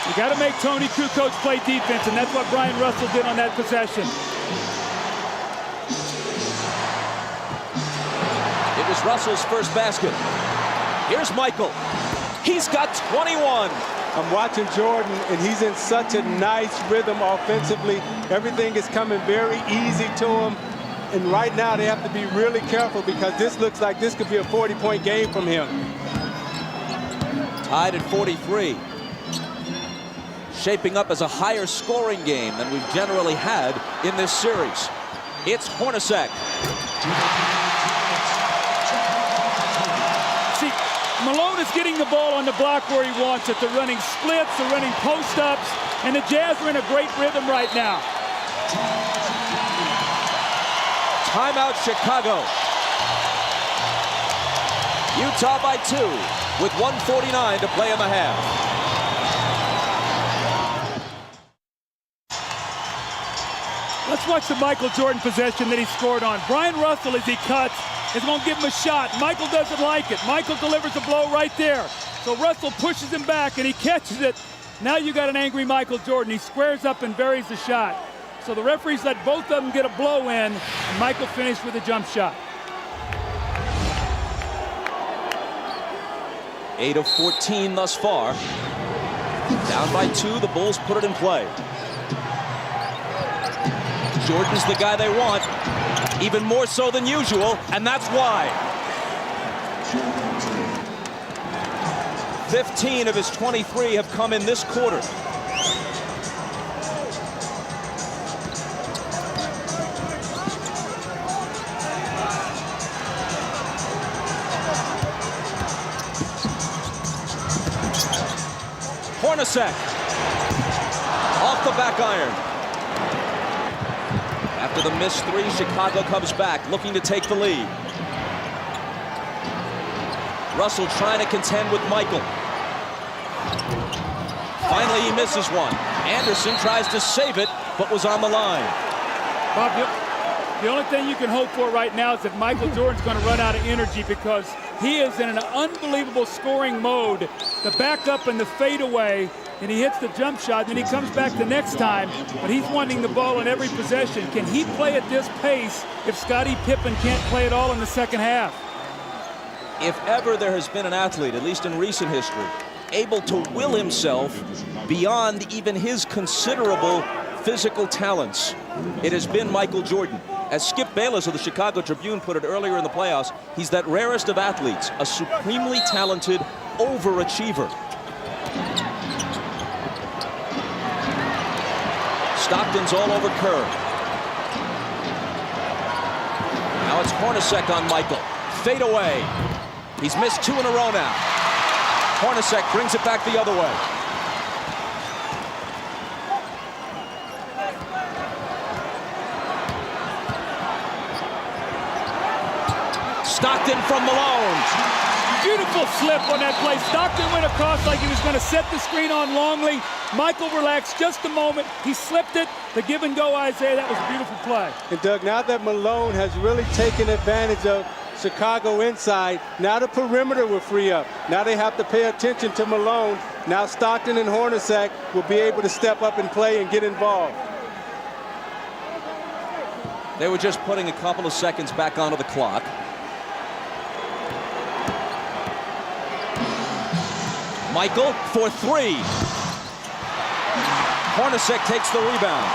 You got to make Tony Kukoc play defense, and that's what Bryon Russell did on that possession. It was Russell's first basket. Here's Michael. He's got 21. I'm watching Jordan, and he's in such a nice rhythm offensively. Everything is coming very easy to him. And right now they have to be really careful because this looks like this could be a 40-point game from him. Tied at 43. Shaping up as a higher scoring game than we've generally had in this series. It's Hornacek. See, Malone is getting the ball on the block where he wants it. They're running splits, they're running post-ups, and the Jazz are in a great rhythm right now. Timeout Chicago. Utah by 2 with 1:49 to play in the half. Let's watch the Michael Jordan possession that he scored on. Bryon Russell, as he cuts, is going to give him a shot. Michael doesn't like it. Michael delivers a blow right there. So Russell pushes him back, and he catches it. Now you got an angry Michael Jordan. He squares up and buries the shot. So the referees let both of them get a blow in, and Michael finished with a jump shot. 8 of 14 thus far. Down by 2, the Bulls put it in play. Jordan's the guy they want, even more so than usual, and that's why. 15 of his 23 have come in this quarter. Hornacek off the back iron. After the missed 3, Chicago comes back, looking to take the lead. Russell trying to contend with Michael. Finally, he misses one. Anderson tries to save it, but was on the line. Bob, The only thing you can hope for right now is that Michael Jordan's going to run out of energy because he is in an unbelievable scoring mode. The backup and the fadeaway, and he hits the jump shot, then he comes back the next time, but he's wanting the ball in every possession. Can he play at this pace if Scottie Pippen can't play at all in the second half? If ever there has been an athlete, at least in recent history, able to will himself beyond even his considerable physical talents, it has been Michael Jordan. As Skip Bayless of the Chicago Tribune put it earlier in the playoffs, he's that rarest of athletes, a supremely talented overachiever. Stockton's all over Kerr. Now it's Hornacek on Michael. Fade away. He's missed 2 in a row now. Hornacek brings it back the other way. Stockton from Malone. Beautiful slip on that play. Stockton went across like he was going to set the screen on Longley. Michael relaxed just a moment. He slipped it. The give and go, Isaiah. That was a beautiful play. And Doug, now that Malone has really taken advantage of Chicago inside, now the perimeter will free up. Now they have to pay attention to Malone. Now Stockton and Hornacek will be able to step up and play and get involved. They were just putting a couple of seconds back onto the clock. Michael for 3. Hornacek takes the rebound.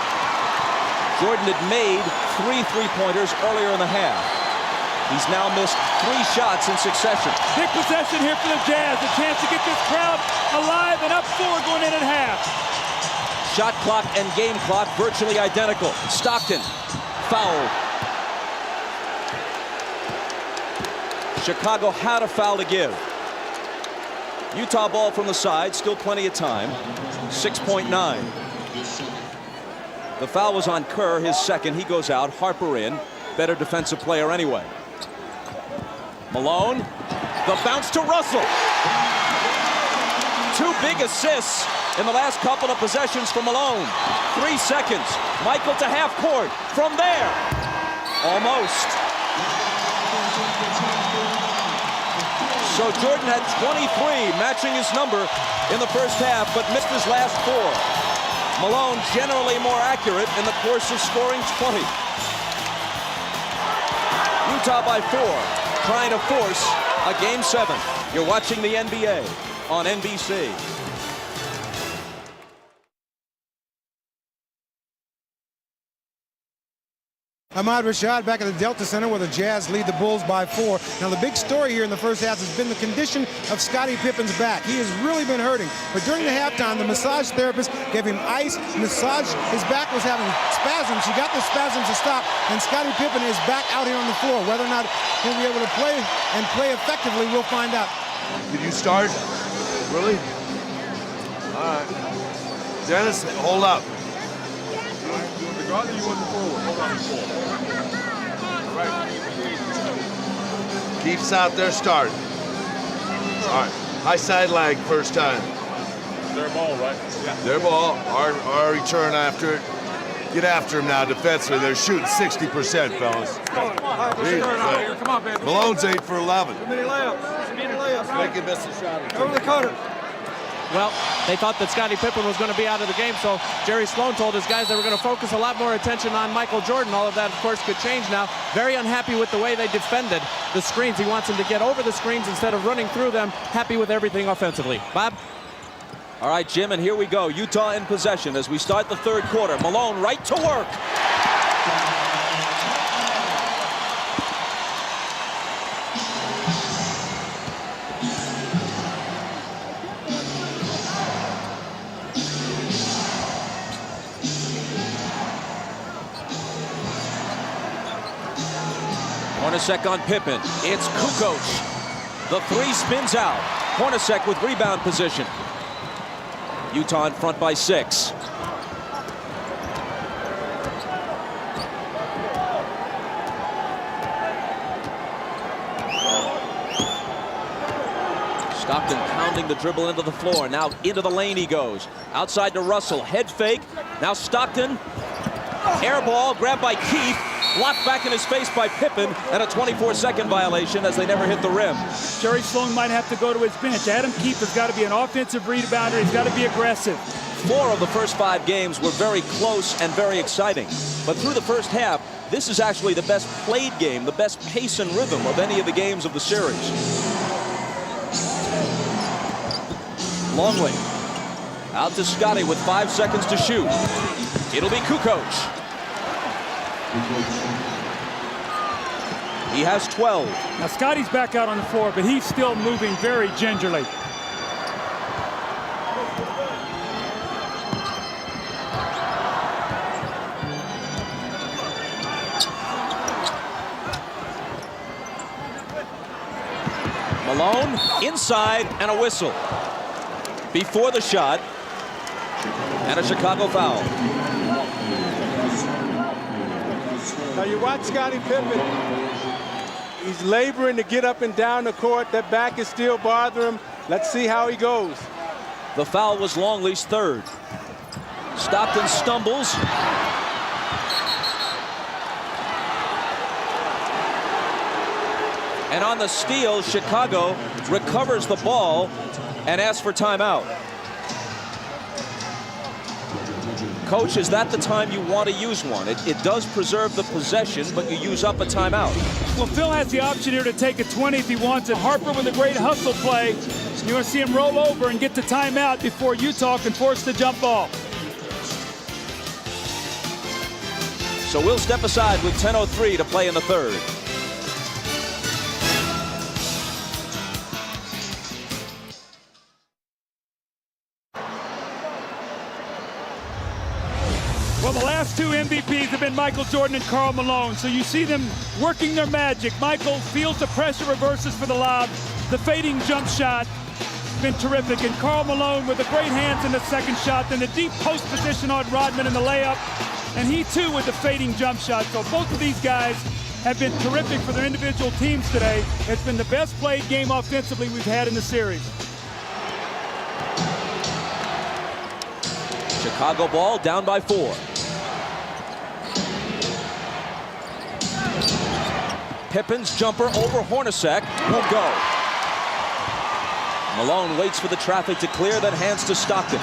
Jordan had made 3 three-pointers earlier in the half. He's now missed 3 shots in succession. Big possession here for the Jazz. A chance to get this crowd alive and up 4 going in at half. Shot clock and game clock virtually identical. Stockton fouled. Chicago had a foul to give. Utah ball from the side, still plenty of time. 6.9. The foul was on Kerr, his second. He goes out. Harper in. Better defensive player anyway. Malone. The bounce to Russell. 2 big assists in the last couple of possessions for Malone. 3 seconds. Michael to half court. From there. Almost. So Jordan had 23, matching his number in the first half, but missed his last 4. Malone generally more accurate in the course of scoring 20. Utah by 4, trying to force a Game 7. You're watching the NBA on NBC. Ahmad Rashad back at the Delta Center where the Jazz lead the Bulls by 4. Now the big story here in the first half has been the condition of Scottie Pippen's back. He has really been hurting. But during the halftime, the massage therapist gave him ice, massage. His back was having spasms. She got the spasms to stop, and Scottie Pippen is back out here on the floor. Whether or not he'll be able to play and play effectively, we'll find out. Did you start? Really? All right. Dennis, hold up. The guard or you want the forward? Hold on, forward. Right. Keith's out there starting. All right. High side lag first time. Their ball, right? Yeah. Their ball. Our return after it. Get after him now defensively. They're shooting 60%, fellas. Come on, baby. Malone's 8 for 11. Too many layups. Make him miss a shot. Over the cutter. Well, they thought that Scottie Pippen was going to be out of the game, so Jerry Sloan told his guys they were going to focus a lot more attention on Michael Jordan. All of that, of course, could change now. Very unhappy with the way they defended the screens. He wants him to get over the screens instead of running through them. Happy with everything offensively. Bob? All right, Jim, and here we go. Utah in possession as we start the third quarter. Malone right to work. Hornacek on Pippen. It's Kukoc. The 3 spins out. Hornacek with rebound position. Utah in front by 6. Stockton pounding the dribble into the floor. Now into the lane he goes. Outside to Russell. Head fake. Now Stockton. Air ball grabbed by Keith. blocked back in his face by Pippen, and a 24-second violation as they never hit the rim. Jerry Sloan might have to go to his bench. Adam Keefe has got to be an offensive rebounder. He's got to be aggressive. 4 of the first 5 games were very close and very exciting. But through the first half, this is actually the best played game, the best pace and rhythm of any of the games of the series. Longley out to Scotty with 5 seconds to shoot. It'll be Kukoc. He has 12. Now Scotty's back out on the floor, but he's still moving very gingerly. Malone inside and a whistle before the shot, and a Chicago foul. Now you watch Scottie Pippen. He's laboring to get up and down the court. That back is still bothering him. Let's see how he goes. The foul was Longley's 3rd. Stockton stumbles. And on the steal, Chicago recovers the ball and asks for timeout. Coach, is that the time you want to use one? It does preserve the possession, but you use up a timeout. Well, Phil has the option here to take a 20 if he wants it. Harper with a great hustle play. You want to see him roll over and get the timeout before Utah can force the jump ball. So we'll step aside with 10:03 to play in the 3rd. Well, the last 2 MVPs have been Michael Jordan and Karl Malone, so you see them working their magic. Michael feels the pressure, reverses for the lob. The fading jump shot, been terrific. And Karl Malone with the great hands in the second shot, then the deep post position on Rodman in the layup, and he too with the fading jump shot. So both of these guys have been terrific for their individual teams today. It's been the best played game offensively we've had in the series. Chicago ball down by 4. Pippen's jumper over Hornacek won't go. Malone waits for the traffic to clear, then hands to Stockton.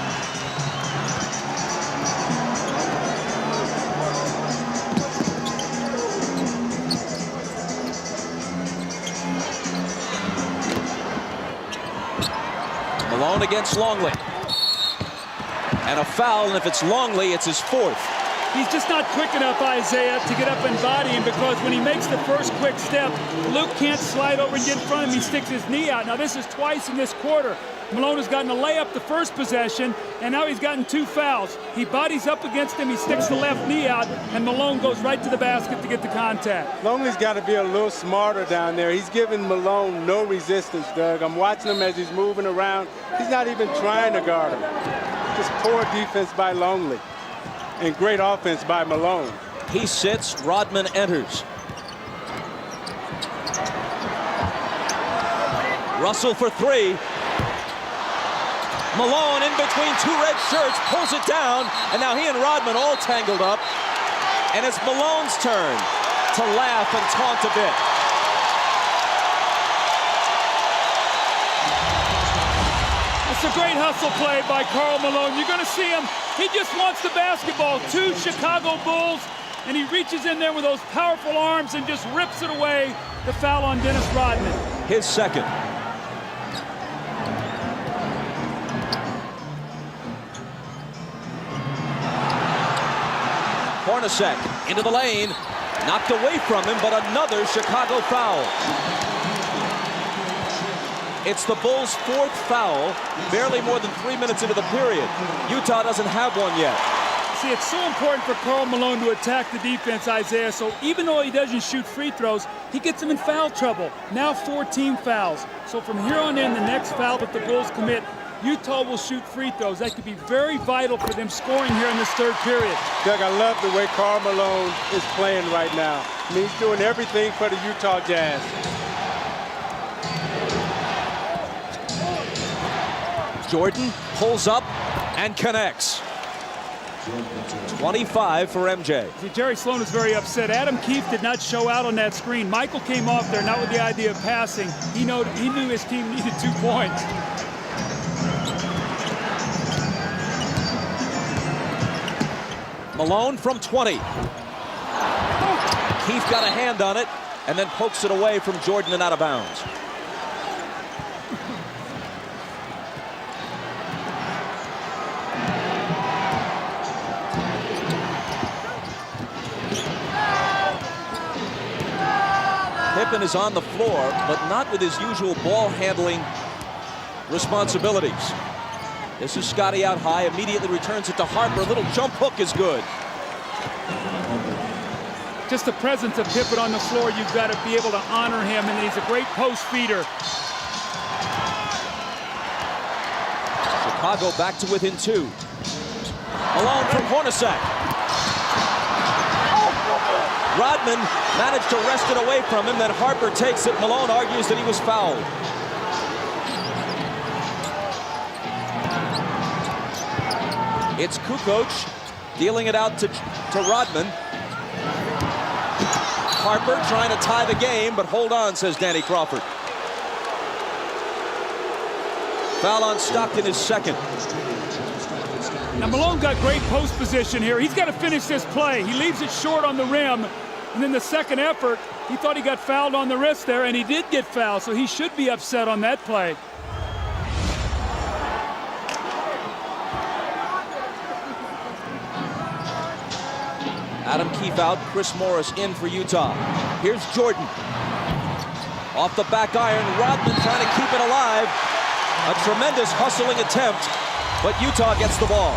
Malone against Longley. And a foul, and if it's Longley, it's his 4th. He's just not quick enough, Isaiah, to get up and body him, because when he makes the first quick step, Luke can't slide over and get in front of him. He sticks his knee out. Now, this is twice in this quarter. Malone has gotten a layup the first possession, and now he's gotten 2 fouls. He bodies up against him, he sticks the left knee out, and Malone goes right to the basket to get the contact. Longley's got to be a little smarter down there. He's giving Malone no resistance, Doug. I'm watching him as he's moving around. He's not even trying to guard him. Just poor defense by Longley. And great offense by Malone. He sits, Rodman enters. Russell for 3. Malone in between 2 red shirts, pulls it down, and now he and Rodman all tangled up. And it's Malone's turn to laugh and taunt a bit. It's a great hustle play by Karl Malone. You're going to see him. He just wants the basketball. 2 Chicago Bulls, and he reaches in there with those powerful arms and just rips it away. The foul on Dennis Rodman. His 2nd. Hornacek into the lane. Knocked away from him, but another Chicago foul. It's the Bulls' 4th foul, barely more than 3 minutes into the period. Utah doesn't have one yet. See, it's so important for Karl Malone to attack the defense, Isaiah, so even though he doesn't shoot free throws, he gets them in foul trouble. Now 14 fouls. So from here on in, the next foul that the Bulls commit, Utah will shoot free throws. That could be very vital for them scoring here in this 3rd period. Doug, I love the way Karl Malone is playing right now. I mean, he's doing everything for the Utah Jazz. Jordan pulls up and connects. 25 for MJ. See, Jerry Sloan is very upset. Adam Keefe did not show out on that screen. Michael came off there not with the idea of passing. He knew his team needed 2 points. Malone from 20. Keefe got a hand on it and then pokes it away from Jordan and out of bounds. Pippen is on the floor, but not with his usual ball handling responsibilities. This is Scotty out high, immediately returns it to Harper. A little jump hook is good. Just the presence of Pippen on the floor, you've got to be able to honor him, and he's a great post feeder. Chicago back to within 2. Malone from Hornacek. Rodman managed to wrest it away from him, then Harper takes it. Malone argues that he was fouled. It's Kukoc dealing it out to Rodman. Harper trying to tie the game, but hold on, says Danny Crawford. Foul on Stockton is second. Now Malone got great post position here. He's got to finish this play. He leaves it short on the rim, and then the second effort, he thought he got fouled on the wrist there, and he did get fouled, so he should be upset on that play. Adam Keefe out, Chris Morris in for Utah. Here's Jordan. Off the back iron, Rodman trying to keep it alive. A tremendous hustling attempt, but Utah gets the ball.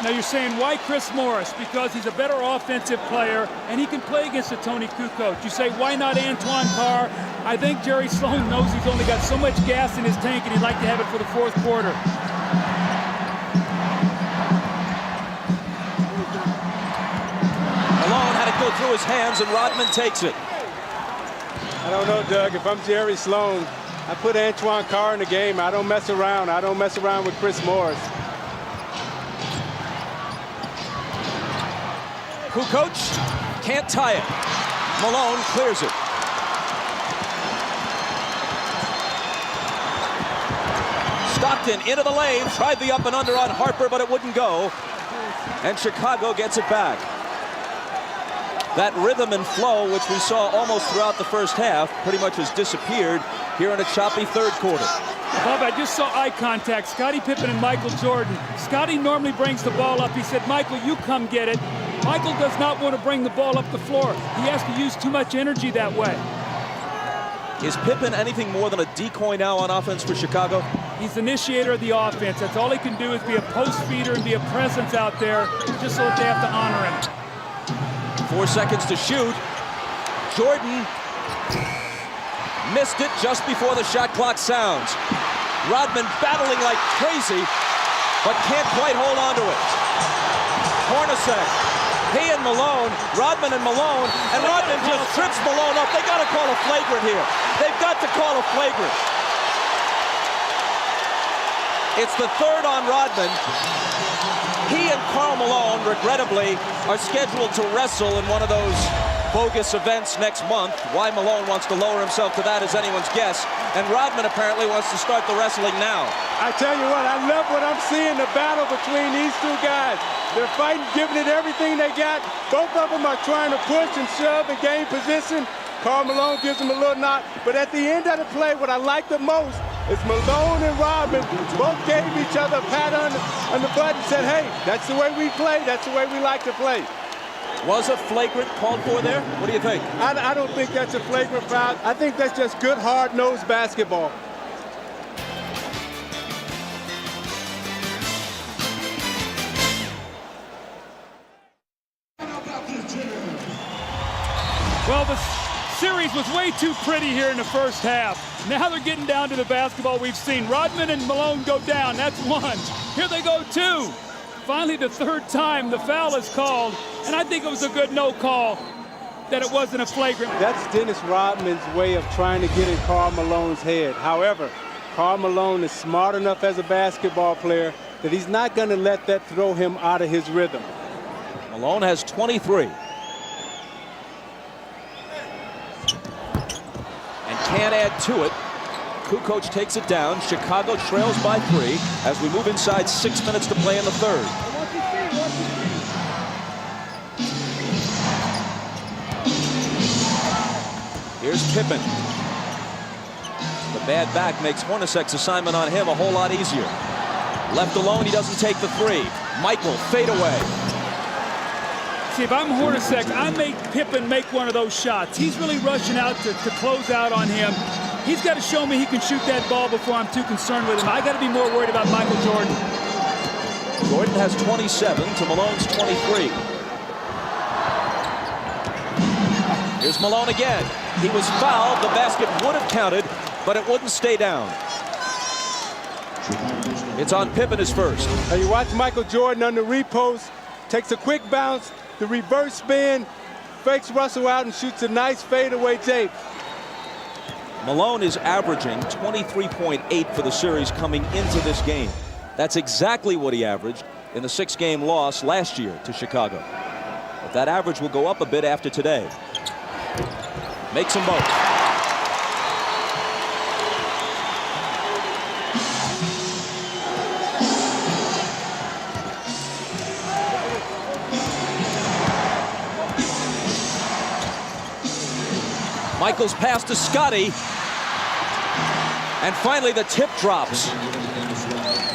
Now you're saying, why Chris Morris? Because he's a better offensive player, and he can play against a Tony Kukoc. You say, why not Antoine Carr? I think Jerry Sloan knows he's only got so much gas in his tank, and he'd like to have it for the 4th quarter. Malone had it go through his hands, and Rodman takes it. I don't know, Doug. If I'm Jerry Sloan, I put Antoine Carr in the game. I don't mess around. I don't mess around with Chris Morris. Kukoc can't tie it. Malone clears it. Stockton into the lane, tried the up and under on Harper, but it wouldn't go. And Chicago gets it back. That rhythm and flow, which we saw almost throughout the first half, pretty much has disappeared here in a choppy 3rd quarter. Bob, I just saw eye contact. Scottie Pippen and Michael Jordan. Scottie normally brings the ball up. He said, Michael, you come get it. Michael does not want to bring the ball up the floor. He has to use too much energy that way. Is Pippen anything more than a decoy now on offense for Chicago? He's the initiator of the offense. That's all he can do, is be a post feeder and be a presence out there, just so that they have to honor him. 4 seconds to shoot. Jordan missed it just before the shot clock sounds. Rodman battling like crazy, but can't quite hold on to it. Hornacek, he and Malone, Rodman and Malone, and Rodman just trips Malone up. They got to call a flagrant here. They've got to call a flagrant. It's the 3rd on Rodman. He and Karl Malone, regrettably, are scheduled to wrestle in one of those bogus events next month. Why Malone wants to lower himself to that is anyone's guess. And Rodman apparently wants to start the wrestling now. I tell you what, I love what I'm seeing, the battle between these 2 guys. They're fighting, giving it everything they got. Both of them are trying to push and shove and gain position. Karl Malone gives him a little knock. But at the end of the play, what I like the most is Malone and Rodman both gave each other a pat on the butt and said, hey, that's the way we play. That's the way we like to play. Was a flagrant called for there? What do you think? I don't think that's a flagrant foul. I think that's just good, hard-nosed basketball. Well, the series was way too pretty here in the first half. Now they're getting down to the basketball we've seen. Rodman and Malone go down. That's 1. Here they go 2. Finally, the 3rd time the foul is called, and I think it was a good no call that it wasn't a flagrant. That's Dennis Rodman's way of trying to get in Karl Malone's head. However, Karl Malone is smart enough as a basketball player that he's not going to let that throw him out of his rhythm. Malone has 23. And can't add to it. Kukoc takes it down. Chicago trails by 3 as we move inside 6 minutes to play in the third. Here's Pippen. The bad back makes Hornacek's assignment on him a whole lot easier. Left alone, he doesn't take the 3. Michael, fade away. See, if I'm Hornacek, I make Pippen make one of those shots. He's really rushing out to close out on him. He's got to show me he can shoot that ball before I'm too concerned with him. I got to be more worried about Michael Jordan. Jordan has 27 to Malone's 23. Here's Malone again. He was fouled. The basket would have counted, but it wouldn't stay down. It's on Pippen his first. Now you watch Michael Jordan on the repost, takes a quick bounce, the reverse spin, fakes Russell out and shoots a nice fadeaway tape. Malone is averaging 23.8 for the series coming into this game. That's exactly what he averaged in the 6-game loss last year to Chicago. But that average will go up a bit after today. Makes them both. Michael's pass to Scotty. And finally the tip drops.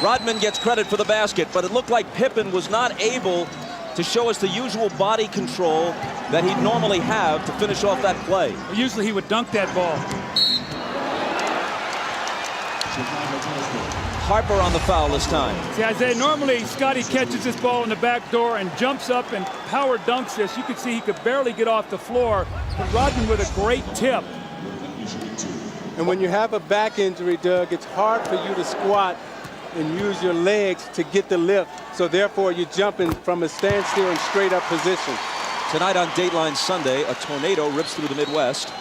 Rodman gets credit for the basket, but it looked like Pippen was not able to show us the usual body control that he'd normally have to finish off that play. Usually he would dunk that ball. Harper on the foul this time. See, Isaiah, normally Scotty catches this ball in the back door and jumps up and power dunks this. You could see he could barely get off the floor, but Rodman with a great tip. And when you have a back injury, Doug, it's hard for you to squat and use your legs to get the lift. So therefore, you're jumping from a standstill and straight up position. Tonight on Dateline Sunday, a tornado rips through the Midwest.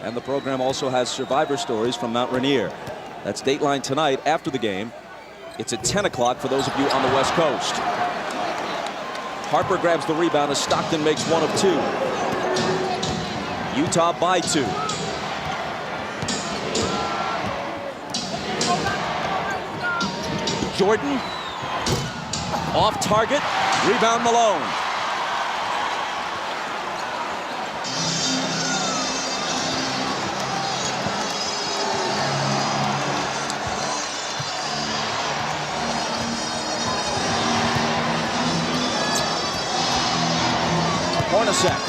And the program also has survivor stories from Mount Rainier. That's Dateline tonight after the game. It's at 10 o'clock for those of you on the West Coast. Harper grabs the rebound as Stockton makes 1 of 2. Utah by 2. Jordan off target, rebound Malone. Hornacek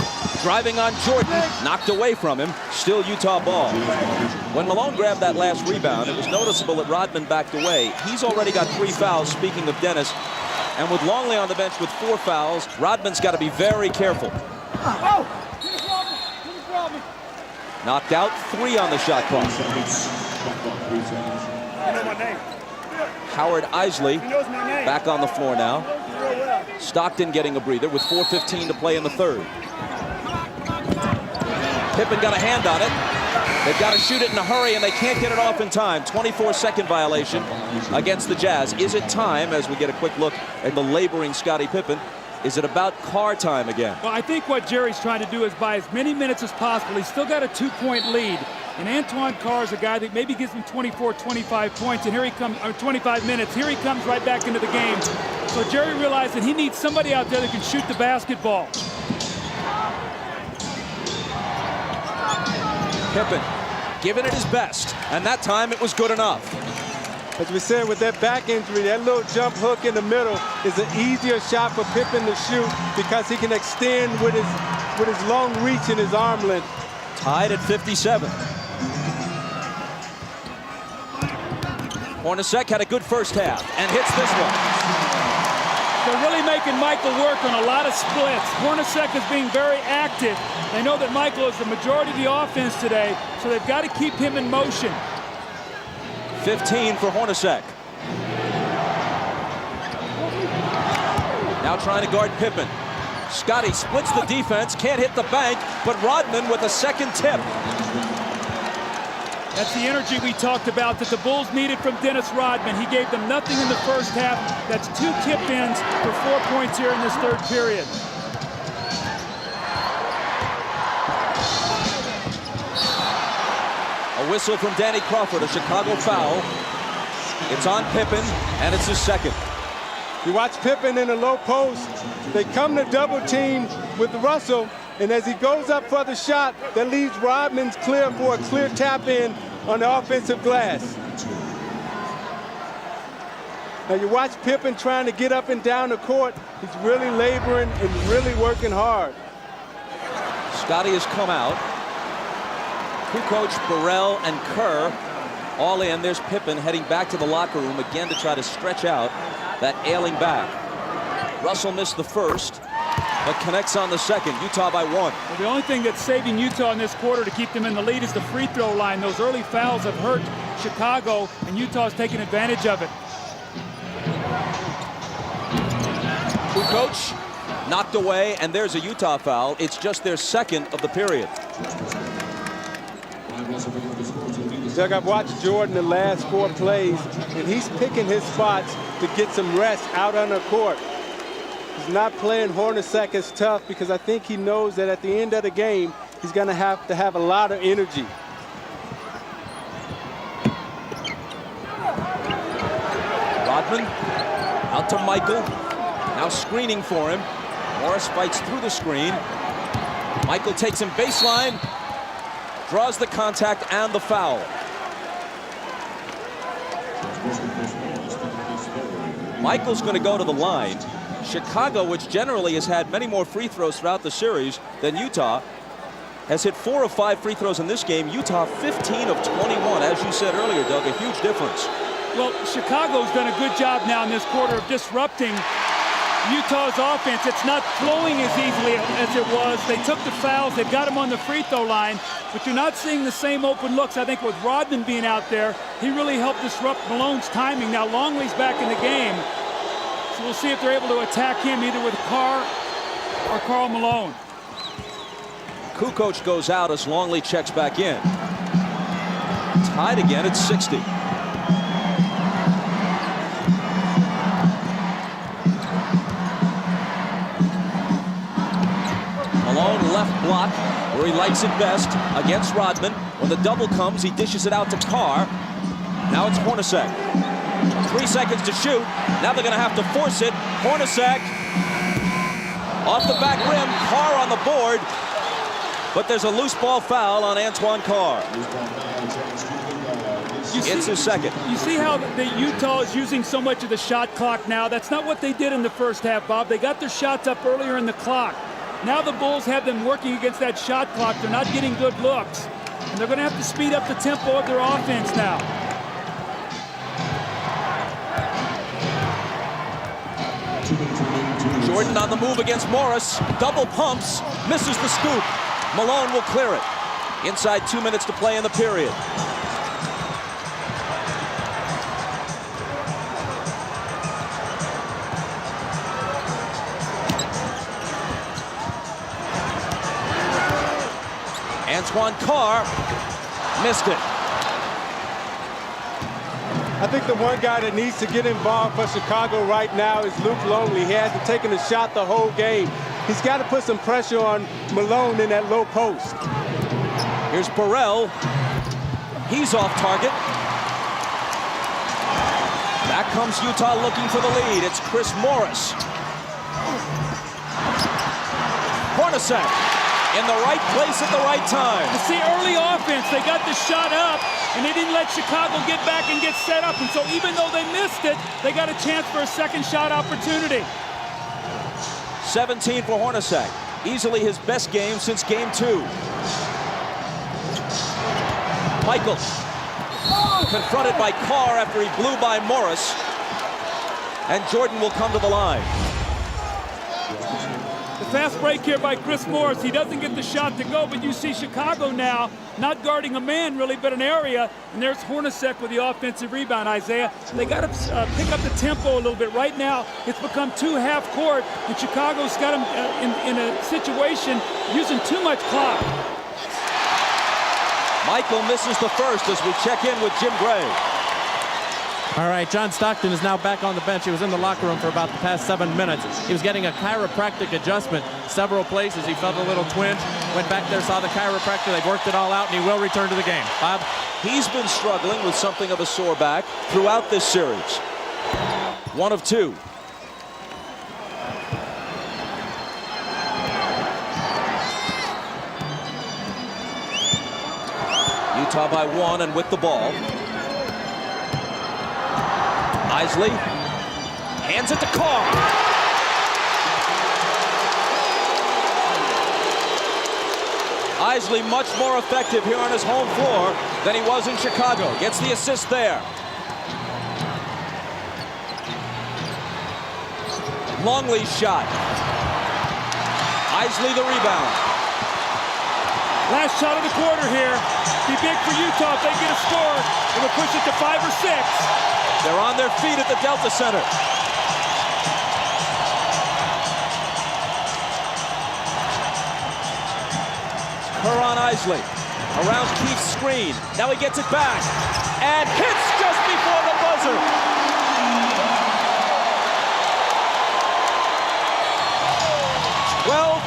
driving on Jordan, knocked away from him, still Utah ball. When Malone grabbed that last rebound, it was noticeable that Rodman backed away. He's already got 3 fouls, speaking of Dennis. And with Longley on the bench with 4 fouls, Rodman's got to be very careful. Knocked out, 3 on the shot clock. Howard Isley back on the floor now. Stockton getting a breather with 4:15 to play in the third. Pippen got a hand on it. They've got to shoot it in a hurry, and they can't get it off in time. 24-second violation against the Jazz. Is it time, as we get a quick look at the laboring Scottie Pippen, is it about Carr time again? Well, I think what Jerry's trying to do is buy as many minutes as possible. He's still got a 2-point lead. And Antoine Carr is a guy that maybe gives him 24, 25 points, and here he comes, or 25 minutes. Here he comes right back into the game. So Jerry realized that he needs somebody out there that can shoot the basketball. Pippen giving it his best, and that time it was good enough. As we said, with that back injury, that little jump hook in the middle is an easier shot for Pippen to shoot because he can extend with his long reach and his arm length. Tied at 57. Hornacek had a good first half and hits this one. They're really making Michael work on a lot of splits. Hornacek is being very active. They know that Michael is the majority of the offense today, so they've got to keep him in motion. 15 for Hornacek. Now trying to guard Pippen. Scotty splits the defense, can't hit the bank, but Rodman with a second tip. That's the energy we talked about that the Bulls needed from Dennis Rodman. He gave them nothing in the first half. That's 2 tip-ins for 4 points here in this third period. A whistle from Danny Crawford, a Chicago foul. It's on Pippen, and it's his second. You watch Pippen in the low post. They come to double team with Russell, and as he goes up for the shot, that leaves Rodman's clear for a clear tap in on the offensive glass. Now you watch Pippen trying to get up and down the court. He's really laboring and really working hard. Scotty has come out. Kukoc, Burrell, and Kerr all in. There's Pippen heading back to the locker room again to try to stretch out that ailing back. Russell missed the first, but connects on the second. Utah by 1. Well, the only thing that's saving Utah in this quarter to keep them in the lead is the free throw line. Those early fouls have hurt Chicago, and Utah's taking advantage of it. Kukoc knocked away, and there's a Utah foul. It's just their second of the period. Doug, I've watched Jordan the last 4 plays, and he's picking his spots to get some rest out on the court. He's not playing Hornacek as tough because I think he knows that at the end of the game, he's going to have a lot of energy. Rodman out to Michael. Now screening for him. Morris fights through the screen. Michael takes him baseline. Draws the contact and the foul. Michael's going to go to the line. Chicago, which generally has had many more free throws throughout the series than Utah, has hit 4 of 5 free throws in this game. Utah 15 of 21. As you said earlier, Doug, a huge difference. Well, Chicago's done a good job now in this quarter of disrupting Utah's offense. It's not flowing as easily as it was. They took the fouls. They've got him on the free throw line, but you're not seeing the same open looks. I think with Rodman being out there, he really helped disrupt Malone's timing. Now Longley's back in the game, so we'll see if they're able to attack him either with Carr or Karl Malone. Kukoc goes out as Longley checks back in. Tied again at 60. Malone left block where he likes it best against Rodman. When the double comes, he dishes it out to Carr. Now it's Hornacek. 3 seconds to shoot. Now they're going to have to force it. Hornacek off the back rim. Carr on the board. But there's a loose ball foul on Antoine Carr. It's his second. You see how the Utah is using so much of the shot clock now? That's not what they did in the first half, Bob. They got their shots up earlier in the clock. Now the Bulls have them working against that shot clock. They're not getting good looks. And they're going to have to speed up the tempo of their offense now. Jordan on the move against Morris. Double pumps. Misses the scoop. Malone will clear it. Inside 2 minutes to play in the period. Antoine Carr missed it. I think the one guy that needs to get involved for Chicago right now is Luke Longley. He hasn't taken a shot the whole game. He's got to put some pressure on Malone in that low post. Here's Burrell. He's off target. Back comes Utah looking for the lead. It's Chris Morris. Hornacek in the right place at the right time. You see, early offense, they got the shot up, and they didn't let Chicago get back and get set up. And so even though they missed it, they got a chance for a second shot opportunity. 17 for Hornacek. Easily his best game since game 2. Michael confronted by Carr after he blew by Morris. And Jordan will come to the line. The fast break here by Chris Morris. He doesn't get the shot to go, but you see Chicago now not guarding a man really, but an area. And there's Hornacek with the offensive rebound, Isaiah. They got to pick up the tempo a little bit. Right now, it's become 2 half court, and Chicago's got them in a situation using too much clock. Michael misses the first as we check in with Jim Gray. All right, John Stockton is now back on the bench. He was in the locker room for about the past 7 minutes. He was getting a chiropractic adjustment several places. He felt a little twinge, went back there, saw the chiropractor. They worked it all out, and he will return to the game. Bob? He's been struggling with something of a sore back throughout this series. 1 of 2. Utah by 1 and with the ball. Isley hands it to Karl. Isley much more effective here on his home floor than he was in Chicago. Gets the assist there. Longley's shot. Isley the rebound. Last shot of the quarter here. Be big for Utah if they get a score. It'll push it to 5 or 6. They're on their feet at the Delta Center. Kerr on Isley. Around Keith's screen. Now he gets it back. And hits just before the buzzer.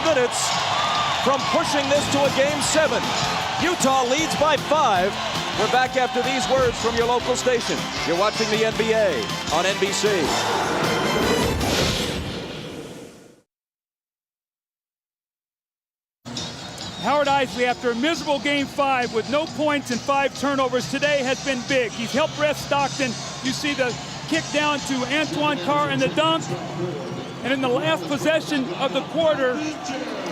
Minutes from pushing this to a game 7. Utah leads by 5. We're back after these words from your local station. You're watching the NBA on NBC. Howard Isley, after a miserable game 5 with no points and 5 turnovers, today has been big. He's helped rest Stockton. You see the kick down to Antoine Carr and the dunk. And in the last possession of the quarter,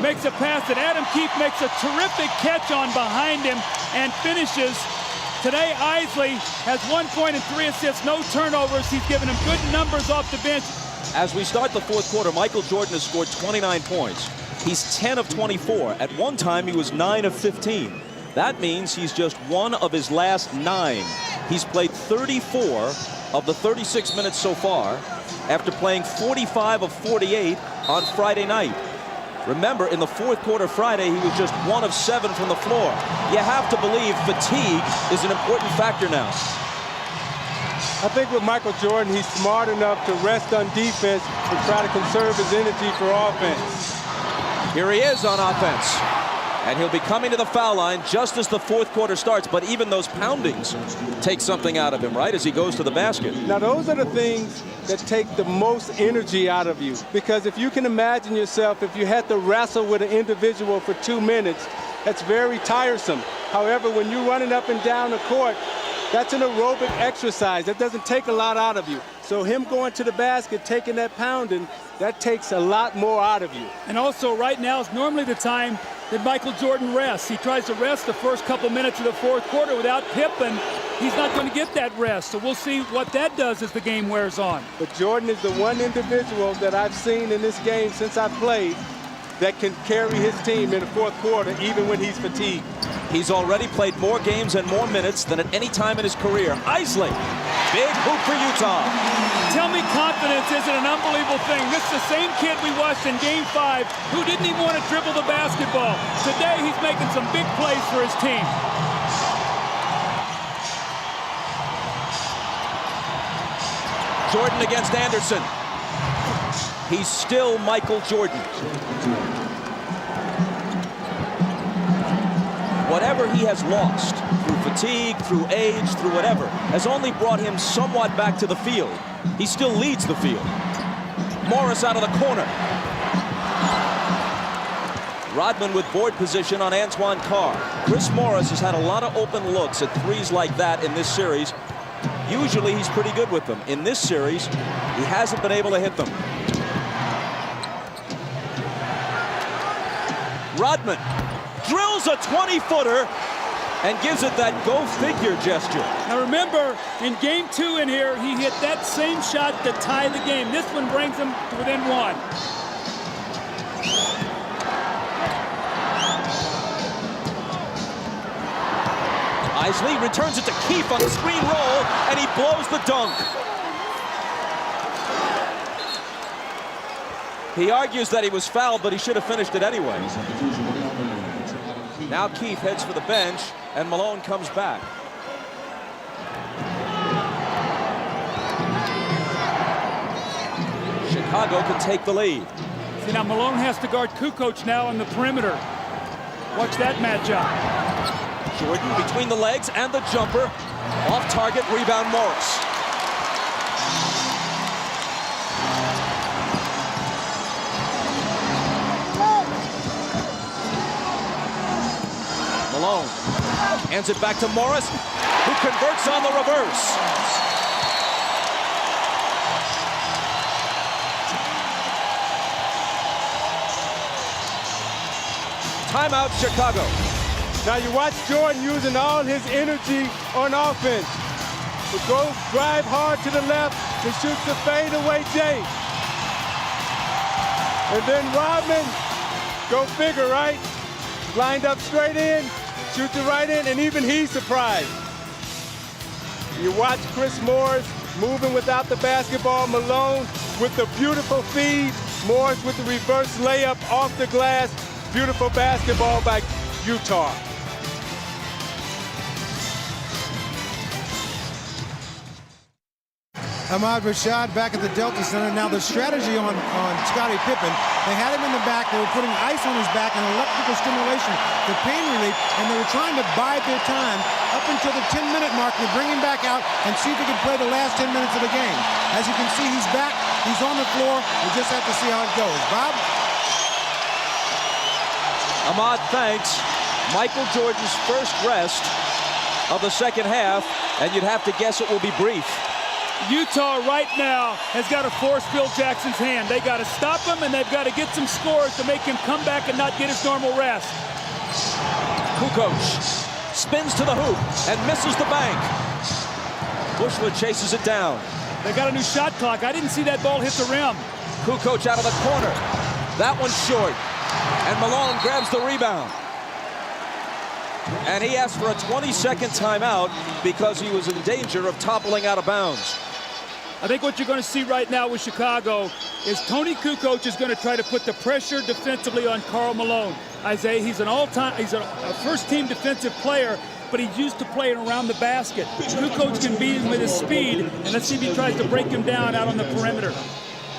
makes a pass that Adam Keefe makes a terrific catch on behind him and finishes. Today, Isley has 1 point and 3 assists, no turnovers. He's given him good numbers off the bench. As we start the fourth quarter, Michael Jordan has scored 29 points. He's 10 of 24. At one time, he was 9 of 15. That means he's just 1 of his last 9. He's played 34 of the 36 minutes so far, after playing 45 of 48 on Friday night. Remember, in the fourth quarter Friday, he was just 1 of 7 from the floor. You have to believe fatigue is an important factor now. I think with Michael Jordan, he's smart enough to rest on defense and try to conserve his energy for offense. Here he is on offense. And he'll be coming to the foul line just as the fourth quarter starts. But even those poundings take something out of him, right, as he goes to the basket. Now, those are the things that take the most energy out of you. Because if you can imagine yourself, if you had to wrestle with an individual for 2 minutes, that's very tiresome. However, when you're running up and down the court, that's an aerobic exercise. That doesn't take a lot out of you. So him going to the basket, taking that pounding, that takes a lot more out of you. And also right now is normally the time that Michael Jordan rests. He tries to rest the first couple minutes of the fourth quarter without Pippen. He's not going to get that rest. So we'll see what that does as the game wears on. But Jordan is the one individual that I've seen in this game since I played that can carry his team in the fourth quarter even when he's fatigued. He's already played more games and more minutes than at any time in his career. Isley, big hoop for Utah. Tell me confidence isn't an unbelievable thing. This is the same kid we watched in Game 5 who didn't even want to dribble the basketball. Today he's making some big plays for his team. Jordan against Anderson. He's still Michael Jordan. Whatever he has lost, through fatigue, through age, through whatever, has only brought him somewhat back to the field. He still leads the field. Morris out of the corner. Rodman with board position on Antoine Carr. Chris Morris has had a lot of open looks at threes like that in this series. Usually he's pretty good with them. In this series, he hasn't been able to hit them. Rodman drills a 20-footer and gives it that go-figure gesture. Now remember, in Game 2 in here, he hit that same shot to tie the game. This one brings him to within 1. Isley returns it to Keefe on the screen roll, and he blows the dunk. He argues that he was fouled, but he should have finished it anyway. Now Keith heads for the bench, and Malone comes back. Chicago can take the lead. See, now Malone has to guard Kukoc now on the perimeter. Watch that matchup. Jordan between the legs and the jumper. Off target, rebound Morris. Malone hands it back to Morris, who converts on the reverse. Timeout, Chicago. Now you watch Jordan using all his energy on offense. To go drive hard to the left and shoots the fadeaway J. And then Rodman, go figure, right? Lined up straight in, shoots it right in, and even he's surprised. You watch Chris Morris moving without the basketball. Malone with the beautiful feed. Morris with the reverse layup off the glass. Beautiful basketball by Utah. Ahmad Rashad back at the Delta Center. Now the strategy on Scottie Pippen, they had him in the back. They were putting ice on his back and electrical stimulation for pain relief, and they were trying to bide their time up until the 10-minute mark to bring him back out and see if he could play the last 10 minutes of the game. As you can see, he's back. He's on the floor. We just have to see how it goes. Bob? Ahmad thanks. Michael Jordan's first rest of the second half, and you'd have to guess it will be brief. Utah right now has got to force Phil Jackson's hand. They got to stop him, and they've got to get some scores to make him come back and not get his normal rest. Kukoc spins to the hoop and misses the bank. Bushler chases it down. They got a new shot clock. I didn't see that ball hit the rim. Kukoc out of the corner. That one's short. And Malone grabs the rebound. And he asked for a 20-second timeout because he was in danger of toppling out of bounds. I think what you're going to see right now with Chicago is Tony Kukoc is going to try to put the pressure defensively on Karl Malone. Isaiah, he's a first-team defensive player, but he's used to playing around the basket. Kukoc can beat him with his speed, and let's see if he tries to break him down out on the perimeter.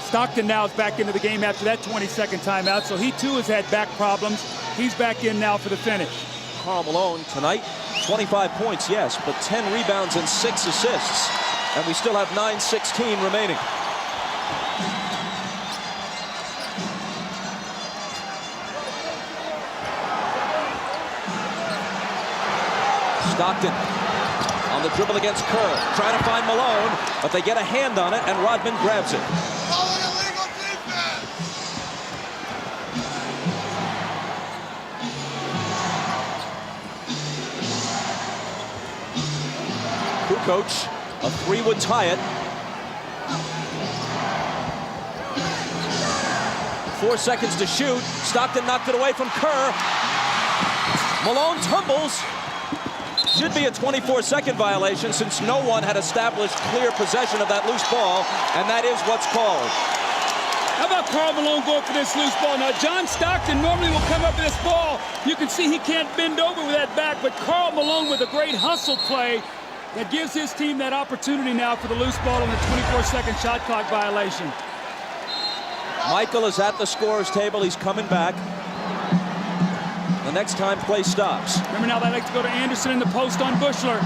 Stockton now is back into the game after that 20-second timeout, so he too has had back problems. He's back in now for the finish. Karl Malone tonight, 25 points, yes, but 10 rebounds and 6 assists. And we still have 9:16 remaining. Stockton on the dribble against Kerr, trying to find Malone, but they get a hand on it, and Rodman grabs it. Kukoc, a 3 would tie it. 4 seconds to shoot. Stockton knocked it away from Kerr. Malone tumbles. Should be a 24-second violation since no one had established clear possession of that loose ball, and that is what's called. How about Karl Malone going for this loose ball? Now, John Stockton normally will come up with this ball. You can see he can't bend over with that back, but Karl Malone with a great hustle play that gives his team that opportunity now for the loose ball on the 24-second shot clock violation. Michael is at the scorer's table. He's coming back. The next time play stops. Remember now they like to go to Anderson in the post on Bushler.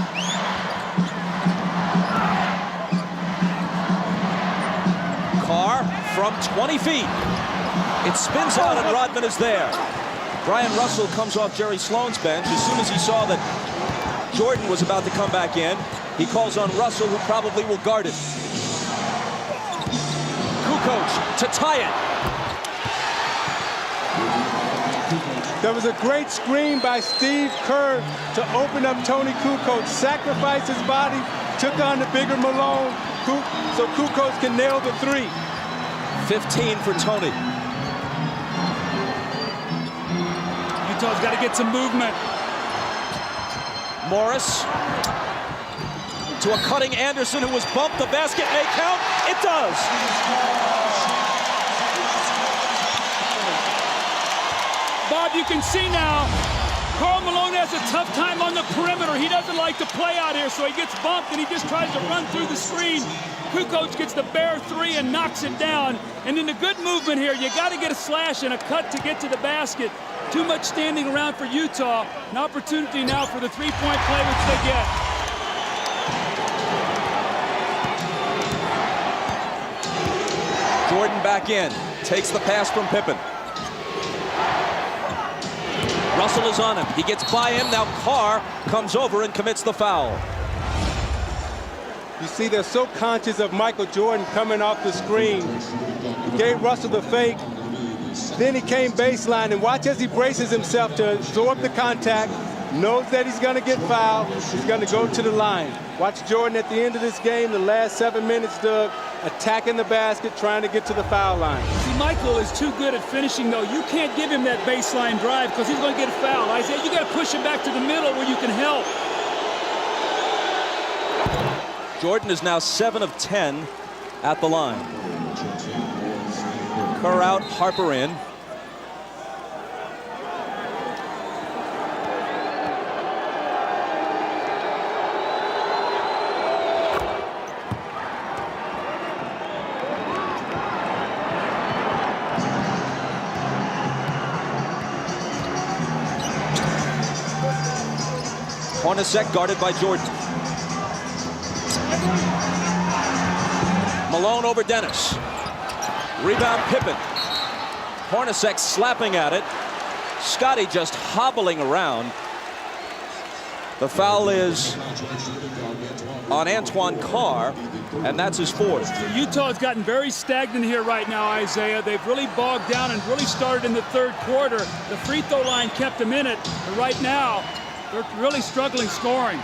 Carr from 20 feet. It spins out and Rodman is there. Bryon Russell comes off Jerry Sloan's bench. As soon as he saw that Jordan was about to come back in, he calls on Russell, who probably will guard it. Kukoc to tie it. There was a great screen by Steve Kerr to open up Tony Kukoc, sacrificed his body, took on the bigger Malone, so Kukoc can nail the 3. 15 for Tony. Utah's got to get some movement. Morris to a cutting Anderson, who was bumped. The basket may count. It does. Bob, you can see now, Karl tough time on the perimeter. He doesn't like to play out here, so he gets bumped and he just tries to run through the screen. Kukoc gets the bare three and knocks it down. And in the good movement here, you got to get a slash and a cut to get to the basket. Too much standing around for Utah. An opportunity now for the three-point play, which they get. Jordan back in, takes the pass from Pippen. Russell is on him. He gets by him. Now Carr comes over and commits the foul. You see, they're so conscious of Michael Jordan coming off the screen. He gave Russell the fake. Then he came baseline, and watch as he braces himself to absorb the contact, knows that he's going to get fouled. He's going to go to the line. Watch Jordan at the end of this game, the last 7 minutes, Doug, attacking the basket, trying to get to the foul line. See, Michael is too good at finishing, though. You can't give him that baseline drive because he's going to get fouled. Isaiah, you got to push him back to the middle where you can help. Jordan is now 7 of 10 at the line. Kerr out, Harper in. Hornacek guarded by Jordan. Malone over Dennis. Rebound Pippen. Hornacek slapping at it. Scotty just hobbling around. The foul is on Antoine Carr, and that's his fourth. Utah's gotten very stagnant here right now, Isaiah. They've really bogged down and really started in the third quarter. The free throw line kept them in it, but right now they're really struggling scoring.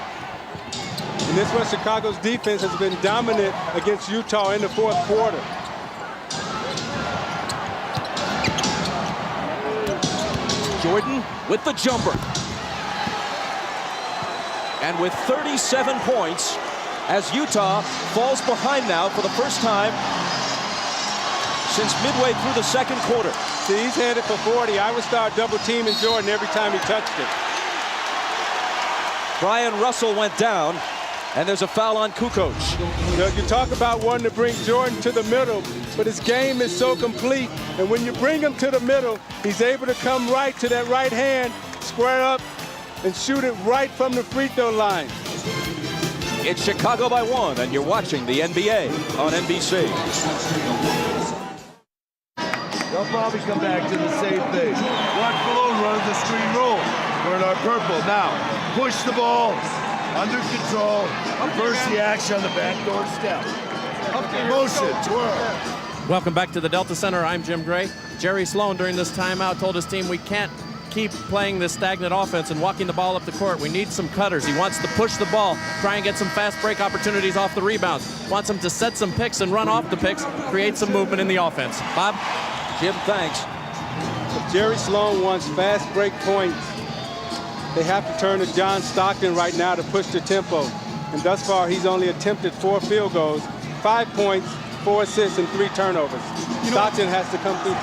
And this was Chicago's defense has been dominant against Utah in the fourth quarter. Jordan with the jumper. And with 37 points, as Utah falls behind now for the first time since midway through the second quarter. See, he's headed for 40. I would start double teaming Jordan every time he touched it. Bryon Russell went down, and there's a foul on Kukoc. You talk about wanting to bring Jordan to the middle, but his game is so complete. And when you bring him to the middle, he's able to come right to that right hand, square up, and shoot it right from the free throw line. It's Chicago by 1, and you're watching the NBA on NBC. They'll probably come back to the same thing. Watch Malone run the screen roll. We're in our purple. Now, push the ball, under control, reverse the action on the backdoor step. Motion, twirl. Welcome back to the Delta Center. I'm Jim Gray. Jerry Sloan during this timeout told his team we can't keep playing this stagnant offense and walking the ball up the court. We need some cutters. He wants to push the ball, try and get some fast break opportunities off the rebounds. Wants them to set some picks and run off the picks, create some movement in the offense. Bob? Jim, thanks. If Jerry Sloan wants fast break points, they have to turn to John Stockton right now to push the tempo. And thus far, he's only attempted 4 field goals, 5 points, 4 assists, and 3 turnovers. Stockton has to come through.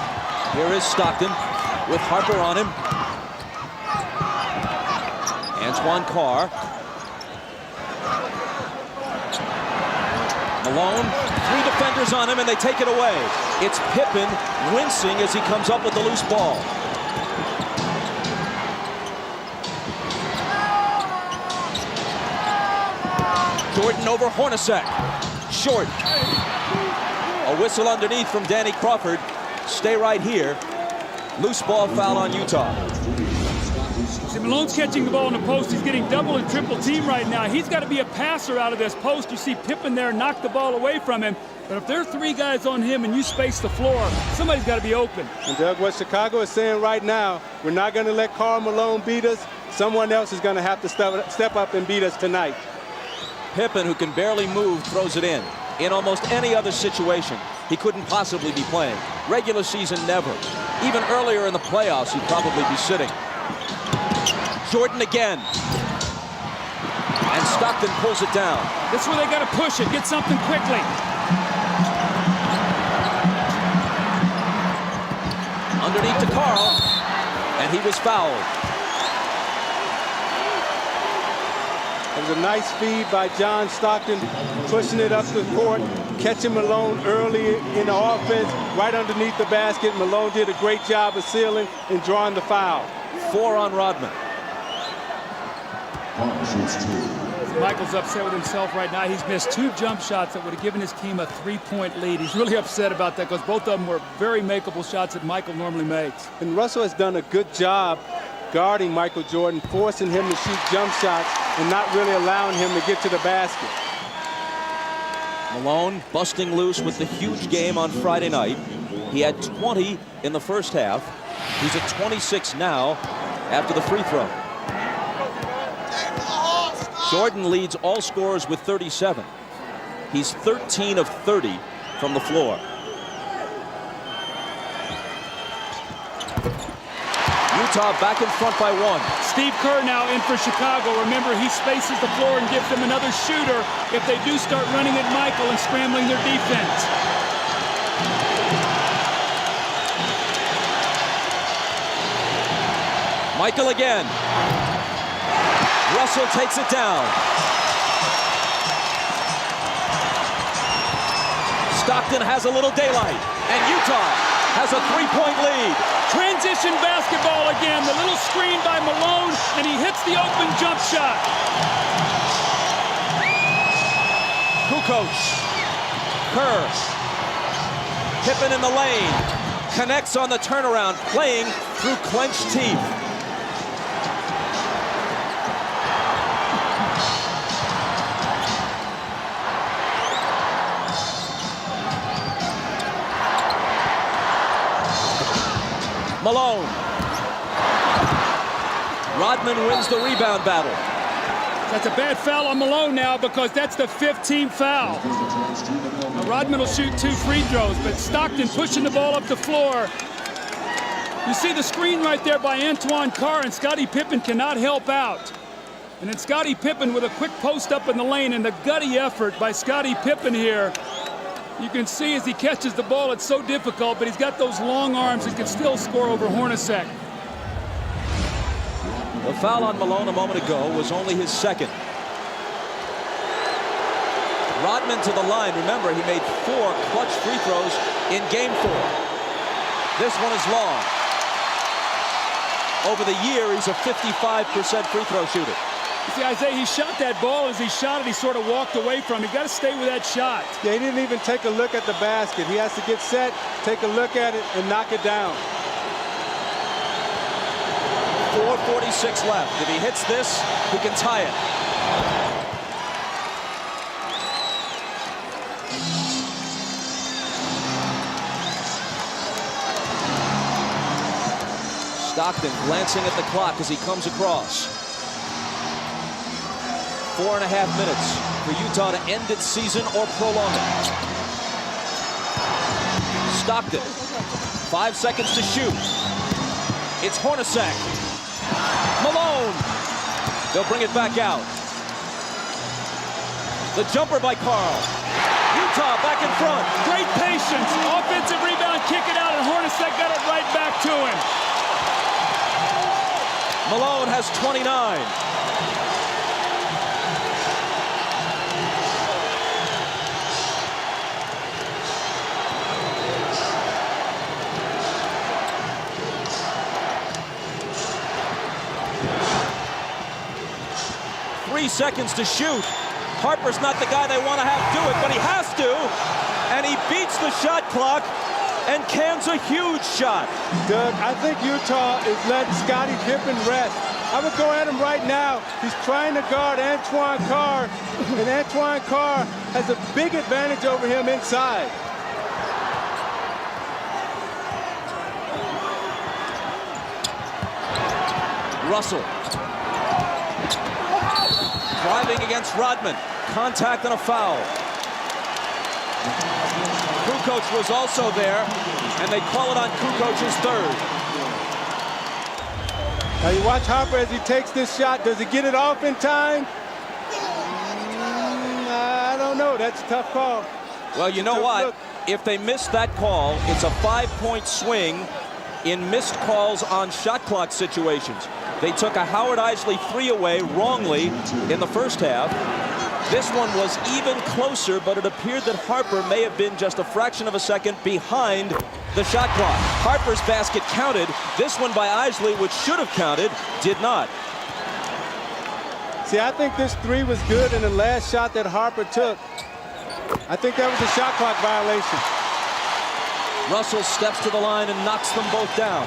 Here is Stockton with Harper on him. Antoine Carr. Malone, 3 defenders on him, and they take it away. It's Pippen wincing as he comes up with the loose ball. Jordan over Hornacek. Short. A whistle underneath from Danny Crawford. Stay right here. Loose ball foul on Utah. See, Malone's catching the ball in the post. He's getting double and triple team right now. He's got to be a passer out of this post. You see Pippen there knock the ball away from him. But if there are 3 guys on him and you space the floor, somebody's got to be open. And Doug, what Chicago is saying right now, we're not going to let Karl Malone beat us. Someone else is going to have to step up and beat us tonight. Pippen, who can barely move, throws it in. In almost any other situation, he couldn't possibly be playing. Regular season, never. Even earlier in the playoffs, he'd probably be sitting. Jordan again. And Stockton pulls it down. That's where they got to push it, get something quickly. Underneath to Carl, and he was fouled. was a nice feed by John Stockton, pushing it up the court, catching Malone early in the offense, right underneath the basket. Malone did a great job of sealing and drawing the foul. 4 on Rodman. Michael's upset with himself right now. He's missed 2 jump shots that would have given his team a 3-point lead. He's really upset about that because both of them were very makeable shots that Michael normally makes. And Russell has done a good job guarding Michael Jordan, forcing him to shoot jump shots and not really allowing him to get to the basket. Malone busting loose with the huge game on Friday night. He had 20 in the first half. He's at 26 now after the free throw. Jordan leads all scorers with 37. He's 13 of 30 from the floor. Utah back in front by 1. Steve Kerr now in for Chicago. Remember, he spaces the floor and gives them another shooter if they do start running at Michael and scrambling their defense. Michael again. Russell takes it down. Stockton has a little daylight, and Utah has a 3-point lead. Transition basketball again. The little screen by Malone, and he hits the open jump shot. Kukoc. Kerr. Pippen in the lane. Connects on the turnaround, playing through clenched teeth. Malone. Rodman wins the rebound battle. That's a bad foul on Malone now because that's the 15th foul. Now Rodman will shoot 2 free throws, but Stockton pushing the ball up the floor. You see the screen right there by Antoine Carr, and Scottie Pippen cannot help out. And then Scottie Pippen with a quick post up in the lane, and the gutty effort by Scottie Pippen here. You can see as he catches the ball, it's so difficult, but he's got those long arms and can still score over Hornacek. The foul on Malone a moment ago was only his 2nd. Rodman to the line. Remember, he made 4 clutch free throws in game 4. This one is long. Over the year, he's a 55% free throw shooter. You see, Isaiah, he shot that ball. As he shot it, he sort of walked away from it. You got to stay with that shot. Yeah, he didn't even take a look at the basket. He has to get set, take a look at it, and knock it down. 4:46 left. If he hits this, he can tie it. Stockton glancing at the clock as he comes across. 4.5 minutes for Utah to end its season or prolong it. Stockton, 5 seconds to shoot. It's Hornacek. Malone. They'll bring it back out. The jumper by Karl. Utah back in front. Great patience. Offensive rebound, kick it out, and Hornacek got it right back to him. Malone has 29. Three seconds to shoot. Harper's not the guy they want to have do it, but he has to. And he beats the shot clock and cans a huge shot. Doug, I think Utah is letting Scottie Pippen rest. I would go at him right now. He's trying to guard Antoine Carr, and Antoine Carr has a big advantage over him inside. Russell. Driving against Rodman. Contact and a foul. Kukoc was also there, and they call it on Kukoc's 3rd. Now you watch Harper as he takes this shot. Does he get it off in time? I don't know. That's a tough call. Well, you know what? If they miss that call, it's a 5-point swing in missed calls on shot clock situations. They took a Howard Eisley 3 away wrongly in the first half. This one was even closer, but it appeared that Harper may have been just a fraction of a second behind the shot clock. Harper's basket counted. This one by Eisley, which should have counted, did not. See, I think this 3 was good, and the last shot that Harper took, I think that was a shot clock violation. Russell steps to the line and knocks them both down.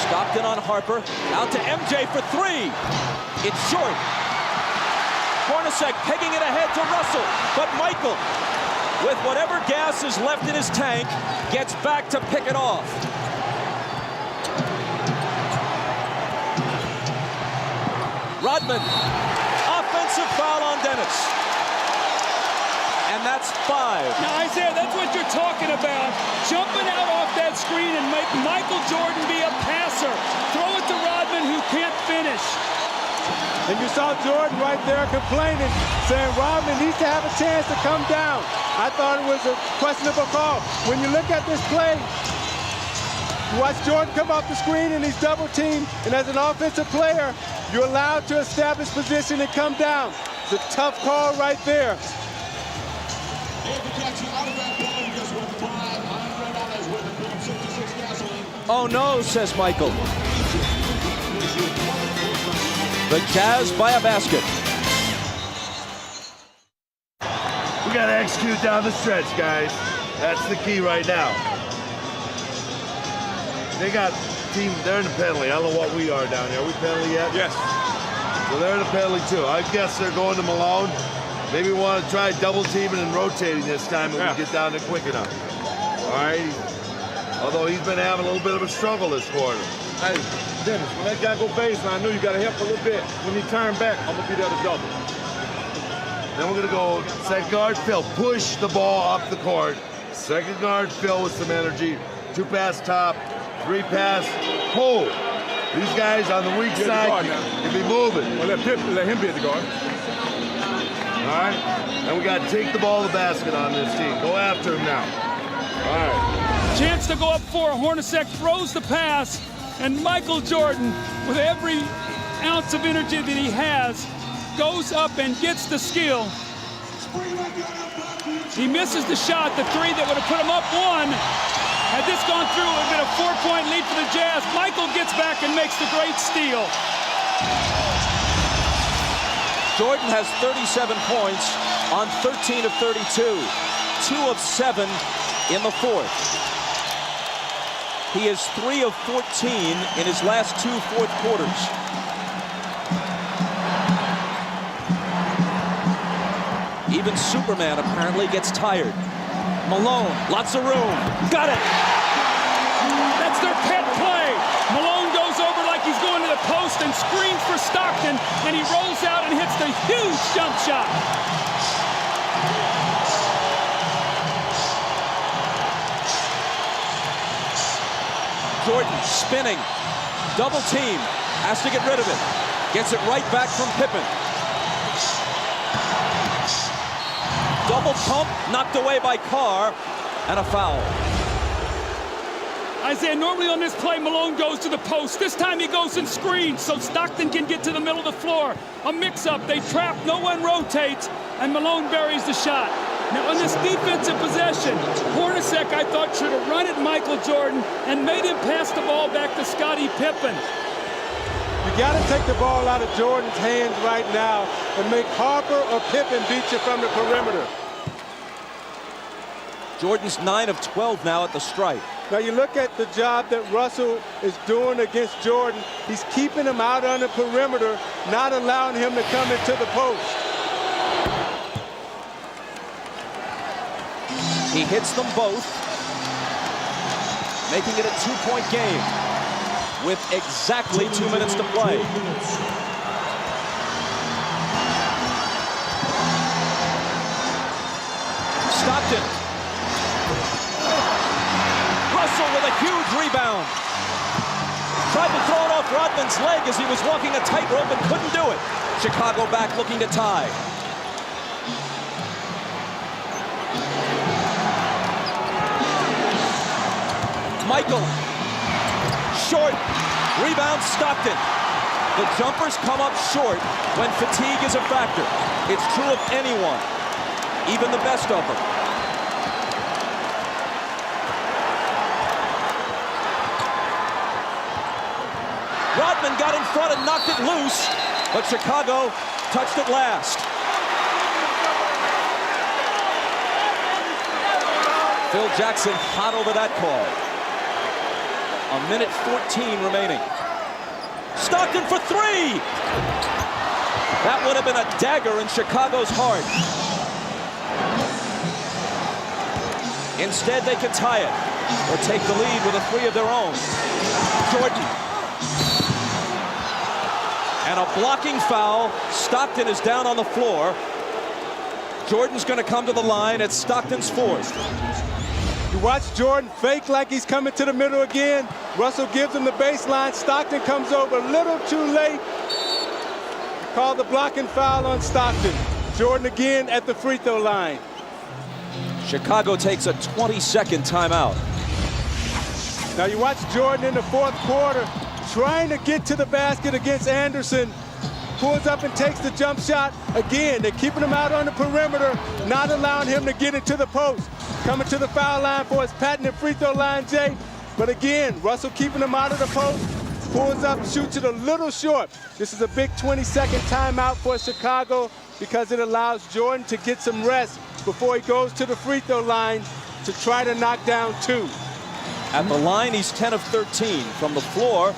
Stockton on Harper, out to MJ for 3. It's short. Hornacek pegging it ahead to Russell, but Michael, with whatever gas is left in his tank, gets back to pick it off. Rodman, offensive foul on Dennis. And that's 5. Now, Isaiah, that's what you're talking about. Jumping out off that screen and make Michael Jordan be a passer. Throw it to Rodman, who can't finish. And you saw Jordan right there complaining, saying Rodman needs to have a chance to come down. I thought it was a questionable call. When you look at this play, you watch Jordan come off the screen and he's double teamed, and as an offensive player, you're allowed to establish position and come down. It's a tough call right there. Oh no, says Michael. The Jazz by a basket. We got to execute down the stretch, guys. That's the key right now. They got team, they're in the penalty. I don't know what we are down here. Are we penalty yet? Yes. So they're in the penalty too. I guess they're going to Malone. Maybe we want to try double teaming and rotating this time if we get down there quick enough. All right. Although he's been having a little bit of a struggle this quarter. Hey, Dennis, when that guy go baseline, I knew you got to help a little bit. When he turn back, I'm going to be there to double. Then we're going to go second guard, Phil. Push the ball up the court. Second guard, Phil with some energy. 2 pass top, 3 pass, pull. These guys on the weak side can be moving. Well, let him be at the guard. All right? And we got to take the ball to the basket on this team. Go after him now. All right. Chance to go up 4. Hornacek throws the pass, and Michael Jordan, with every ounce of energy that he has, goes up and gets the skill. He misses the shot, the 3 that would have put him up 1. Had this gone through, it would have been a 4-point lead for the Jazz. Michael gets back and makes the great steal. Jordan has 37 points on 13 of 32. 2 of 7 in the 4th. He is 3 of 14 in his last 2 fourth quarters. Even Superman apparently gets tired. Malone, lots of room. Got it! That's their pet play. Malone goes over like he's going to the post and screens for Stockton, and he rolls out and hits the huge jump shot. Jordan spinning, double team, has to get rid of it. Gets it right back from Pippen. Double pump, knocked away by Carr, and a foul. Isaiah, normally on this play, Malone goes to the post. This time he goes and screens so Stockton can get to the middle of the floor. A mix-up, they trap, no one rotates, and Malone buries the shot. Now on this defensive possession, Hornacek, I thought, should have run at Michael Jordan and made him pass the ball back to Scottie Pippen. You got to take the ball out of Jordan's hands right now and make Harper or Pippen beat you from the perimeter. Jordan's 9 of 12 now at the stripe. Now you look at the job that Russell is doing against Jordan. He's keeping him out on the perimeter, not allowing him to come into the post. He hits them both, making it a 2-point game with exactly 2 minutes to play. Stockton. Russell with a huge rebound. Tried to throw it off Rodman's leg as he was walking a tightrope and couldn't do it. Chicago back looking to tie. Michael. Short. Rebound Stockton. The jumpers come up short when fatigue is a factor. It's true of anyone, even the best of them. Rodman got in front and knocked it loose, but Chicago touched it last. Phil Jackson hot over that call. 1:14 remaining. Stockton for three! That would have been a dagger in Chicago's heart. Instead, they can tie it or take the lead with a three of their own. Jordan. And a blocking foul. Stockton is down on the floor. Jordan's going to come to the line at Stockton's fourth. You watch Jordan fake like he's coming to the middle again. Russell gives him the baseline. Stockton comes over a little too late. Called the blocking foul on Stockton. Jordan again at the free throw line. Chicago takes a 20-second timeout. Now you watch Jordan in the fourth quarter trying to get to the basket against Anderson. Pulls up and takes the jump shot. Again, they're keeping him out on the perimeter, not allowing him to get into the post. Coming to the foul line for his patented free throw line, Jay. But again, Russell keeping him out of the post. Pulls up, shoots it a little short. This is a big 20-second timeout for Chicago because it allows Jordan to get some rest before he goes to the free throw line to try to knock down two. At the line, he's 10 of 13. From the floor,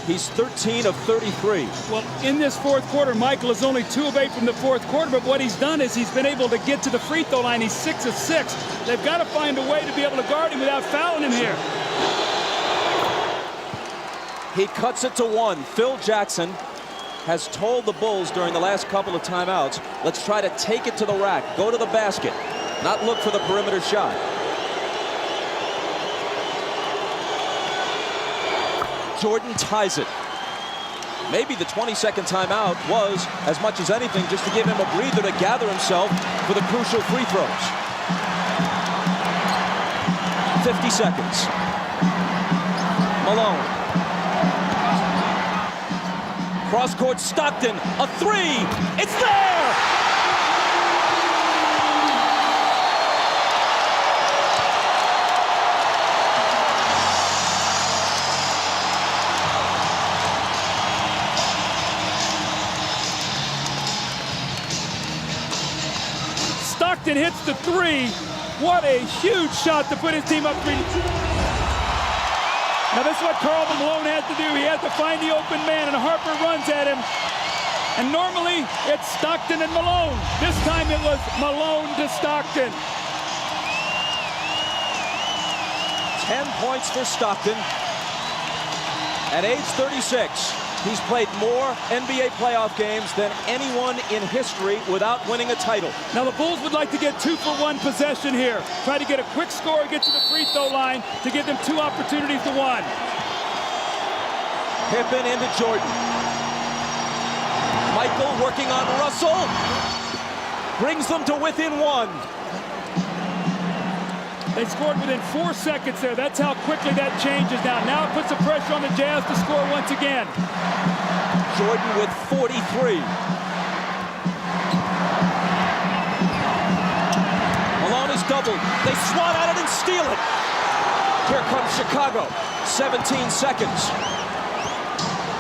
he's 13 of 33. Well, in this fourth quarter, Michael is only 2 of 8 from the fourth quarter, but what he's done is he's been able to get to the free throw line. He's 6 of 6. They've got to find a way to be able to guard him without fouling him here. He cuts it to 1. Phil Jackson has told the Bulls during the last couple of timeouts, let's try to take it to the rack, go to the basket, not look for the perimeter shot. Jordan ties it. Maybe the 20-second timeout was, as much as anything, just to give him a breather to gather himself for the crucial free throws. 50 seconds. Malone. Cross-court Stockton, a three. It's there! Stockton hits the three. What a huge shot to put his team up 3. Now this is what Karl Malone has to do. He has to find the open man, and Harper runs at him. And normally it's Stockton and Malone. This time it was Malone to Stockton. 10 points for Stockton. At age 36, he's played more NBA playoff games than anyone in history without winning a title. Now the Bulls would like to get 2-for-1 possession here. Try to get a quick score, get to the free throw line to give them 2 opportunities to 1. Pippen into Jordan. Michael working on Russell. Brings them to within 1. They scored within 4 seconds there. That's how quickly that changes now. Now it puts the pressure on the Jazz to score once again. Jordan with 43. Malone is doubled. They swat at it and steal it. Here comes Chicago. 17 seconds.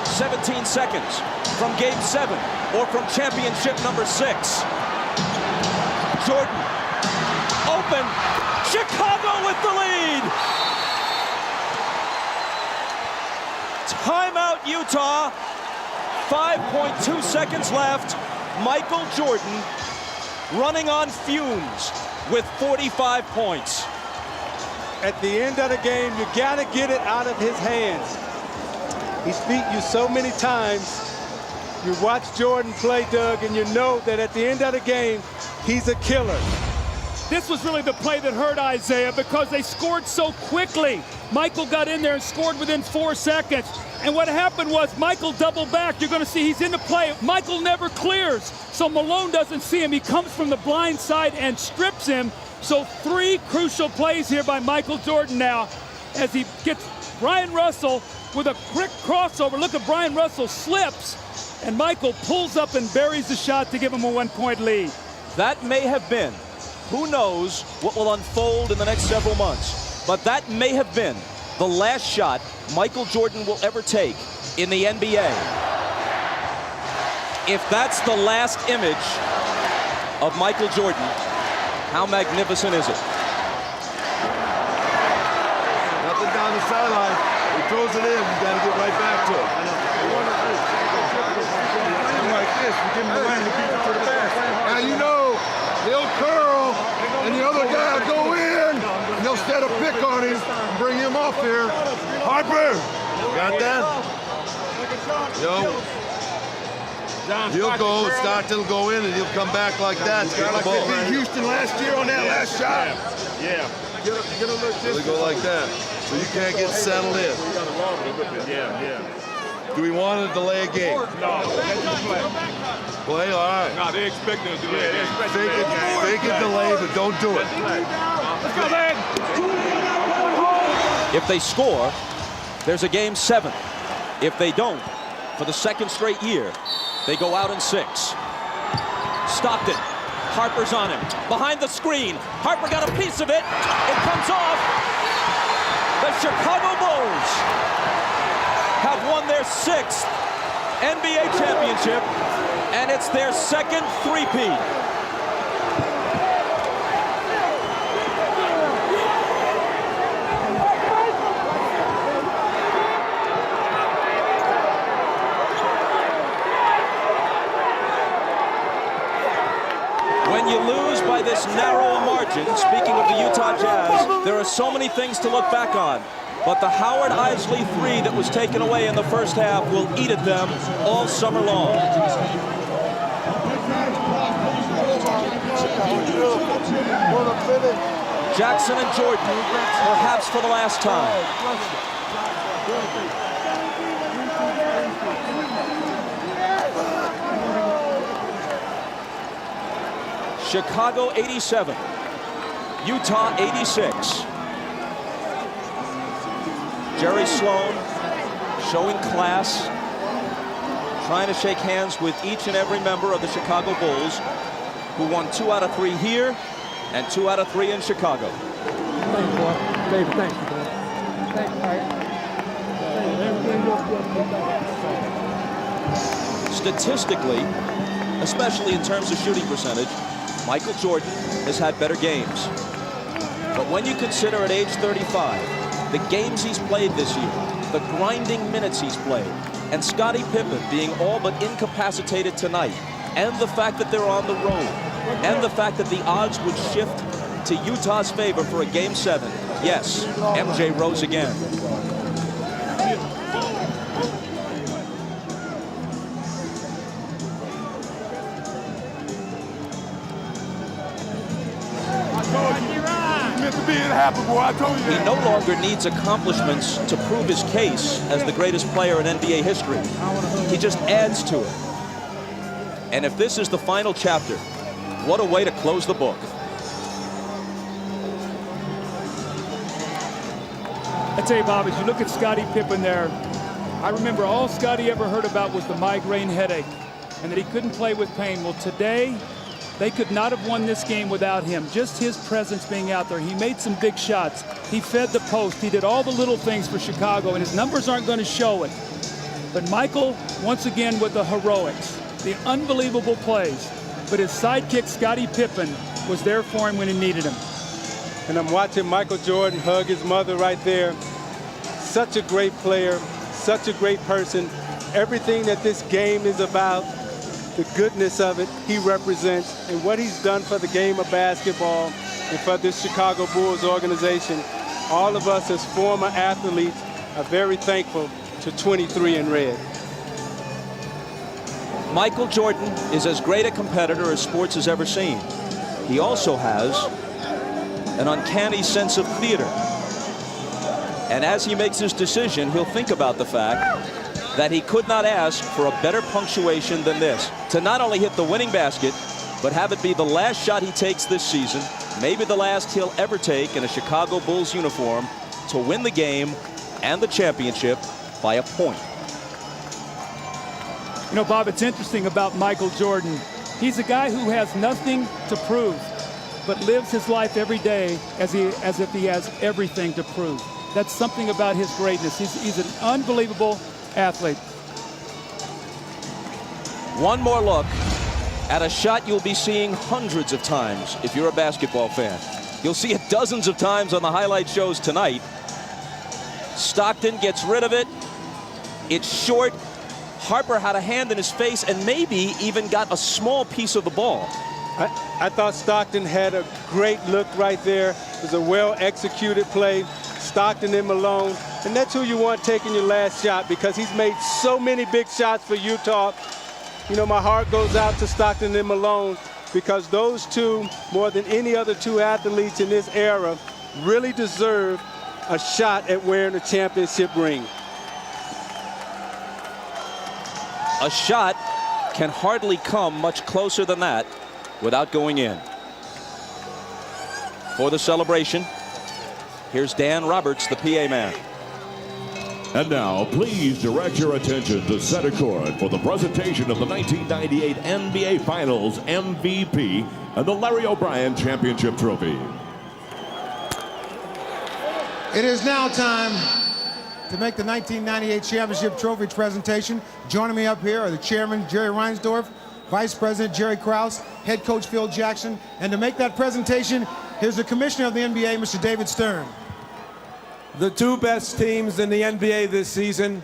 17 seconds from Game 7 or from championship number 6. Jordan open. Chicago with the lead. Timeout, Utah. 5.2 seconds left. Michael Jordan running on fumes with 45 points. At the end of the game, you got to get it out of his hands. He's beat you so many times. You watch Jordan play, Doug, and you know that at the end of the game, he's a killer. This was really the play that hurt Isaiah because they scored so quickly. Michael got in there and scored within 4 seconds. And what happened was Michael doubled back. You're going to see he's in the play. Michael never clears, so Malone doesn't see him. He comes from the blind side and strips him. So 3 crucial plays here by Michael Jordan now. as he gets Bryon Russell with a quick crossover. Look at Bryon Russell slips, and Michael pulls up and buries the shot to give him a 1-point lead. That may have been, who knows what will unfold in the next several months, but that may have been the last shot Michael Jordan will ever take in the NBA. If that's the last image of Michael Jordan, how magnificent is it? Nothing down the sideline. He throws it in. You got to get right back to it. Like this, we give him the lane to keep it to the basket. Now you know he'll curl, and the other guy will go in, and they'll set a pick on him and bring him off here. Harper, got that? Yo. He'll go, Stockton will go in, and he'll come back like that to get the ball. Like Houston last year on that last shot. Yeah. Get a look. He'll go like that, so you can't get settled in. Yeah. Do we want to delay a game? No. Play, all right. No, they expect them to do that. Fake it, delay, but don't do it. Let's go, man. If they score, there's a game 7. If they don't, for the second straight year, they go out in 6. Stockton, Harper's on him. Behind the screen, Harper got a piece of it. It comes off. The Chicago Bulls have won their 6th NBA championship, and it's their second three-peat. When you lose by this narrow margin, speaking of the Utah Jazz, there are so many things to look back on. But the Howard Isley 3 that was taken away in the first half will eat at them all summer long. Jackson and Jordan, perhaps for the last time. Chicago 87, Utah 86. Jerry Sloan showing class, trying to shake hands with each and every member of the Chicago Bulls, who won 2 out of 3 here and 2 out of 3 in Chicago. Thanks, boy. David, thanks, boy. Statistically, especially in terms of shooting percentage, Michael Jordan has had better games. But when you consider at age 35, the games he's played this year, the grinding minutes he's played, and Scottie Pippen being all but incapacitated tonight, and the fact that they're on the road, and the fact that the odds would shift to Utah's favor for a Game 7, yes, MJ rose again. He no longer needs accomplishments to prove his case as the greatest player in NBA history. He just adds to it. And if this is the final chapter, what a way to close the book. I tell you, Bob, as you look at Scottie Pippen there, I remember all Scottie ever heard about was the migraine headache and that he couldn't play with pain. Well, today, they could not have won this game without him. Just his presence being out there. He made some big shots. He fed the post. He did all the little things for Chicago, and his numbers aren't going to show it. But Michael, once again, with the heroics, the unbelievable plays. But his sidekick, Scottie Pippen, was there for him when he needed him. And I'm watching Michael Jordan hug his mother right there. Such a great player, such a great person. Everything that this game is about, the goodness of it, he represents, and what he's done for the game of basketball and for this Chicago Bulls organization. All of us as former athletes are very thankful to 23 in red. Michael Jordan is as great a competitor as sports has ever seen. He also has an uncanny sense of theater. And as he makes his decision, he'll think about the fact that he could not ask for a better punctuation than this. To not only hit the winning basket, but have it be the last shot he takes this season, maybe the last he'll ever take in a Chicago Bulls uniform, to win the game and the championship by a point. You know, Bob, it's interesting about Michael Jordan. He's a guy who has nothing to prove, but lives his life every day as if he has everything to prove. That's something about his greatness. He's an unbelievable athlete. One more look at a shot you'll be seeing hundreds of times if you're a basketball fan. You'll see it dozens of times on the highlight shows tonight. Stockton gets rid of it. It's short. Harper had a hand in his face and maybe even got a small piece of the ball. I thought Stockton had a great look right there. It was a well-executed play. Stockton and Malone. And that's who you want taking your last shot, because he's made so many big shots for Utah. You know, my heart goes out to Stockton and Malone, because those two, more than any other two athletes in this era, really deserve a shot at wearing a championship ring. A shot can hardly come much closer than that without going in. For the celebration, here's Dan Roberts, the PA man. And now, please direct your attention to center court for the presentation of the 1998 NBA Finals MVP and the Larry O'Brien Championship Trophy. It is now time to make the 1998 Championship Trophy presentation. Joining me up here are the chairman, Jerry Reinsdorf, Vice President Jerry Krause, head coach Phil Jackson, and to make that presentation, here's the commissioner of the NBA, Mr. David Stern. The two best teams in the NBA this season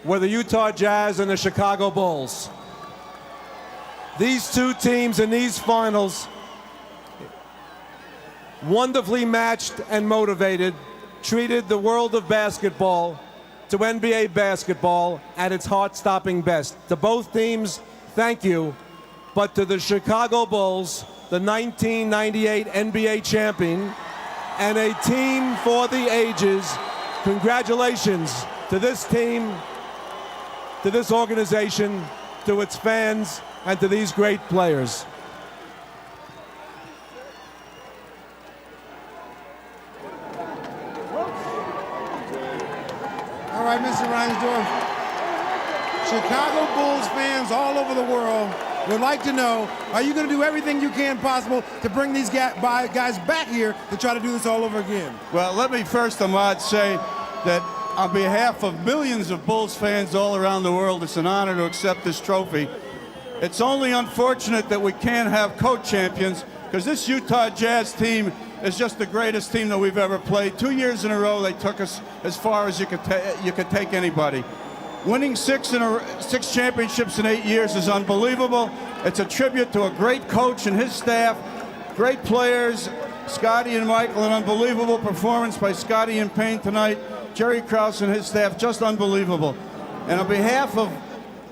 were the Utah Jazz and the Chicago Bulls. These two teams in these finals, wonderfully matched and motivated, treated the world of basketball to NBA basketball at its heart-stopping best. To both teams, thank you. But to the Chicago Bulls, the 1998 NBA champion, and a team for the ages, congratulations to this team, to this organization, to its fans, and to these great players. All right, Mr. Reinsdorf. Chicago Bulls fans all over the world would like to know, are you going to do everything you can possible to bring these guys back here to try to do this all over again? Well, let me first, Ahmad, say that on behalf of millions of Bulls fans all around the world, it's an honor to accept this trophy. It's only unfortunate that we can't have co-champions, because this Utah Jazz team is just the greatest team that we've ever played. 2 years in a row, they took us as far as you could take anybody. Winning six championships in 8 years is unbelievable. It's a tribute to a great coach and his staff, great players, Scotty and Michael, an unbelievable performance by Scotty and Payne tonight, Jerry Krause and his staff, just unbelievable. And on behalf of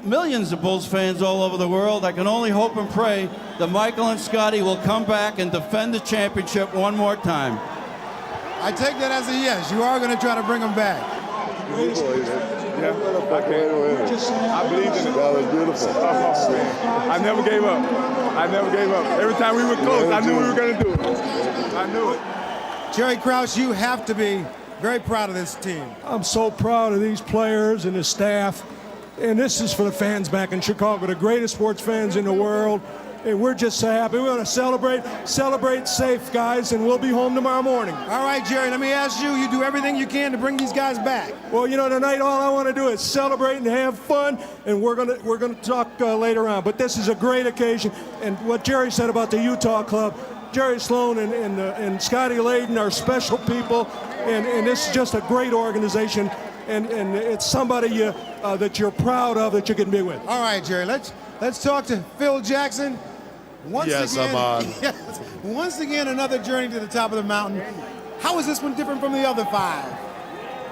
millions of Bulls fans all over the world, I can only hope and pray that Michael and Scotty will come back and defend the championship one more time. I take that as a yes. You are going to try to bring them back. Yeah, I believe in it. That was beautiful. Oh, man. I never gave up. I never gave up. Every time we were close, I knew we were going to do it. I knew it. Jerry Krause, you have to be very proud of this team. I'm so proud of these players and the staff. And this is for the fans back in Chicago, the greatest sports fans in the world. And we're just so happy. We're going to celebrate safe, guys, and we'll be home tomorrow morning. All right, Jerry, let me ask you, you do everything you can to bring these guys back. Well, you know, tonight all I want to do is celebrate and have fun, and we're going to talk later on. But this is a great occasion. And what Jerry said about the Utah club, Jerry Sloan and Scotty Layden are special people, and this is just a great organization. And it's somebody that you're proud of that you can be with. All right, Jerry, let's talk to Phil Jackson. Yes, I'm on. Once again, another journey to the top of the mountain. How is this one different from the other five?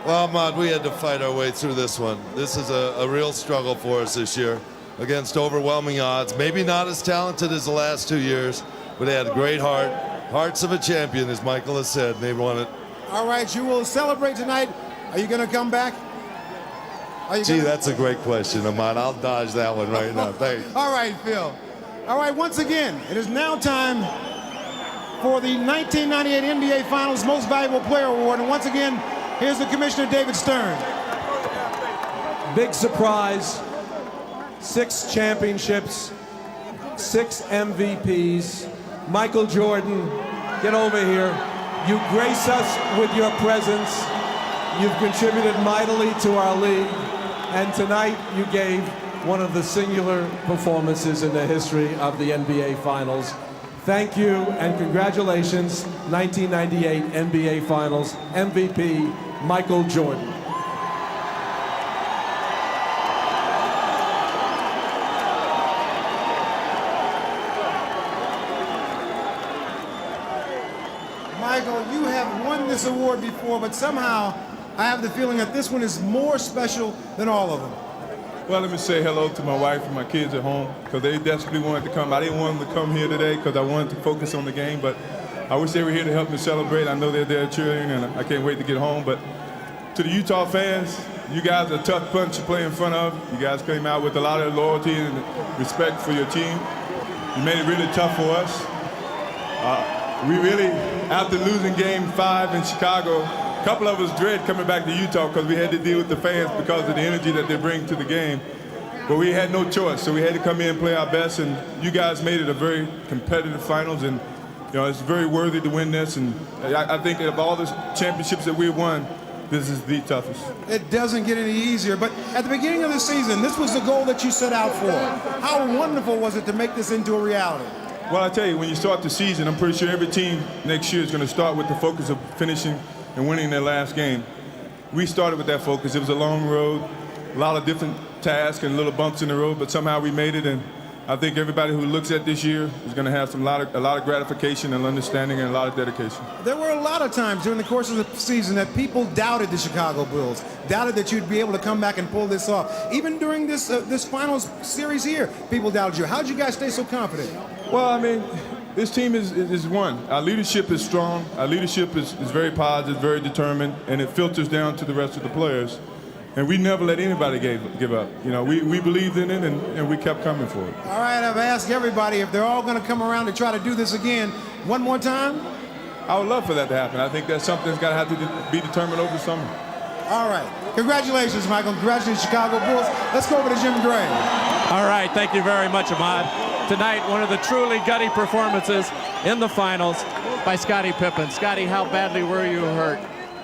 Well, Ahmad, we had to fight our way through this one. This is a real struggle for us this year against overwhelming odds. Maybe not as talented as the last 2 years, but they had a great heart. Hearts of a champion, as Michael has said, and they won it. All right, you will celebrate tonight. Are you going to come back? Gee, that's a great question, Ahmad. I'll dodge that one right now. Thanks. All right, Phil. All right, once again, it is now time for the 1998 NBA Finals Most Valuable Player Award. And once again, Here's the Commissioner, David Stern. Big surprise. 6 championships, 6 MVPs. Michael Jordan, get over here. You grace us with your presence. You've contributed mightily to our league. And tonight you gave one of the singular performances in the history of the NBA Finals. Thank you and congratulations, 1998 NBA Finals MVP, Michael Jordan. Michael, you have won this award before, but somehow I have the feeling that this one is more special than all of them. Well, let me say hello to my wife and my kids at home, because they desperately wanted to come. I didn't want them to come here today because I wanted to focus on the game, but I wish they were here to help me celebrate. I know they're there cheering, and I can't wait to get home. But to the Utah fans, you guys are a tough bunch to play in front of. You guys came out with a lot of loyalty and respect for your team. You made it really tough for us. We really, after losing Game 5 in Chicago, a couple of us dread coming back to Utah because we had to deal with the fans because of the energy that they bring to the game. But we had no choice, so we had to come in and play our best, and you guys made it a very competitive finals, and you know, it's very worthy to win this, and I think of all the championships that we've won, this is the toughest. It doesn't get any easier, but at the beginning of the season, this was the goal that you set out for. How wonderful was it to make this into a reality? Well, I tell you, when you start the season, I'm pretty sure every team next year is going to start with the focus of finishing and winning their last game. We started with that focus. It was a long road, a lot of different tasks and little bumps in the road, but somehow we made it, and I think everybody who looks at this year is going to have a lot of gratification and understanding and a lot of dedication. There were a lot of times during the course of the season that people doubted the Chicago Bulls, doubted that you'd be able to come back and pull this off. Even during this finals series here, people doubted you. How'd you guys stay so confident? Well, I mean, this team is one. Our leadership is strong. Our leadership is very positive, very determined, and it filters down to the rest of the players. And we never let anybody give up. You know, we believed in it, and we kept coming for it. All right, I've asked everybody if they're all going to come around to try to do this again. One more time? I would love for that to happen. I think that's something that's got to have to be determined over the summer. All right. Congratulations, Michael. Congratulations, Chicago Bulls. Let's go over to Jim Gray. All right, thank you very much, Ahmad. Tonight, one of the truly gutty performances in the finals by Scottie Pippen. Scottie, how badly were you hurt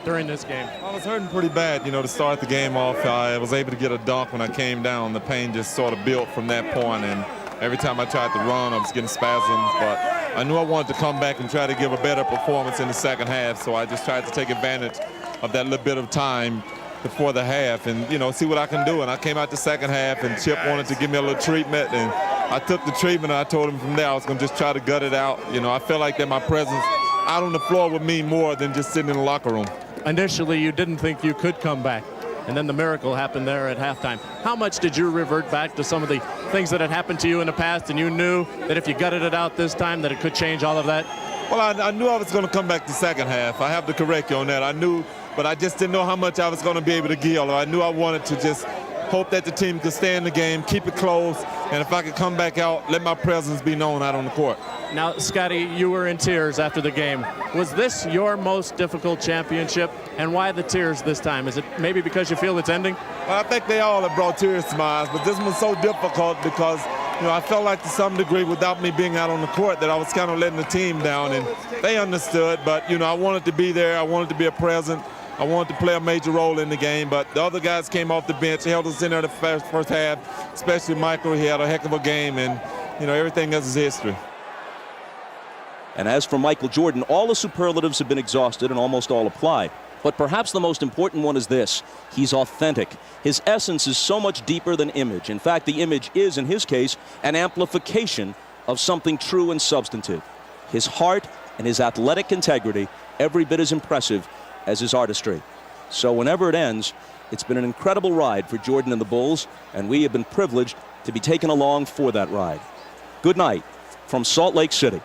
during this game? I was hurting pretty bad, you know, to start the game off. I was able to get a dunk when I came down. The pain just sort of built from that point, and every time I tried to run, I was getting spasms, but I knew I wanted to come back and try to give a better performance in the second half, so I just tried to take advantage of that little bit of time before the half and, you know, see what I can do. And I came out the second half, and Chip wanted to give me a little treatment, and I took the treatment, and I told him from there I was going to just try to gut it out. You know, I felt like that my presence out on the floor would mean more than just sitting in the locker room. Initially, you didn't think you could come back, and then the miracle happened there at halftime. How much did you revert back to some of the things that had happened to you in the past, and you knew that if you gutted it out this time that it could change all of that? Well, I knew I was going to come back the second half. I have to correct you on that. I knew, but I just didn't know how much I was going to be able to give. I knew I wanted to just hope that the team could stay in the game, keep it close, and if I could come back out, let my presence be known out on the court. Now, Scottie, you were in tears after the game. Was this your most difficult championship, and why the tears this time? Is it maybe because you feel it's ending? Well, I think they all have brought tears to my eyes, but this one's so difficult because, you know, I felt like to some degree without me being out on the court that I was kind of letting the team down, and they understood, but, you know, I wanted to be there. I wanted to be a present. I wanted to play a major role in the game, but the other guys came off the bench, held us in there the first half, especially Michael. He had a heck of a game, and, you know, everything else is history. And as for Michael Jordan, all the superlatives have been exhausted and almost all apply. But perhaps the most important one is this: he's authentic. His essence is so much deeper than image. In fact, the image is, in his case, an amplification of something true and substantive. His heart and his athletic integrity, every bit as impressive as his artistry. So whenever it ends, it's been an incredible ride for Jordan and the Bulls, and we have been privileged to be taken along for that ride. Good night from Salt Lake City.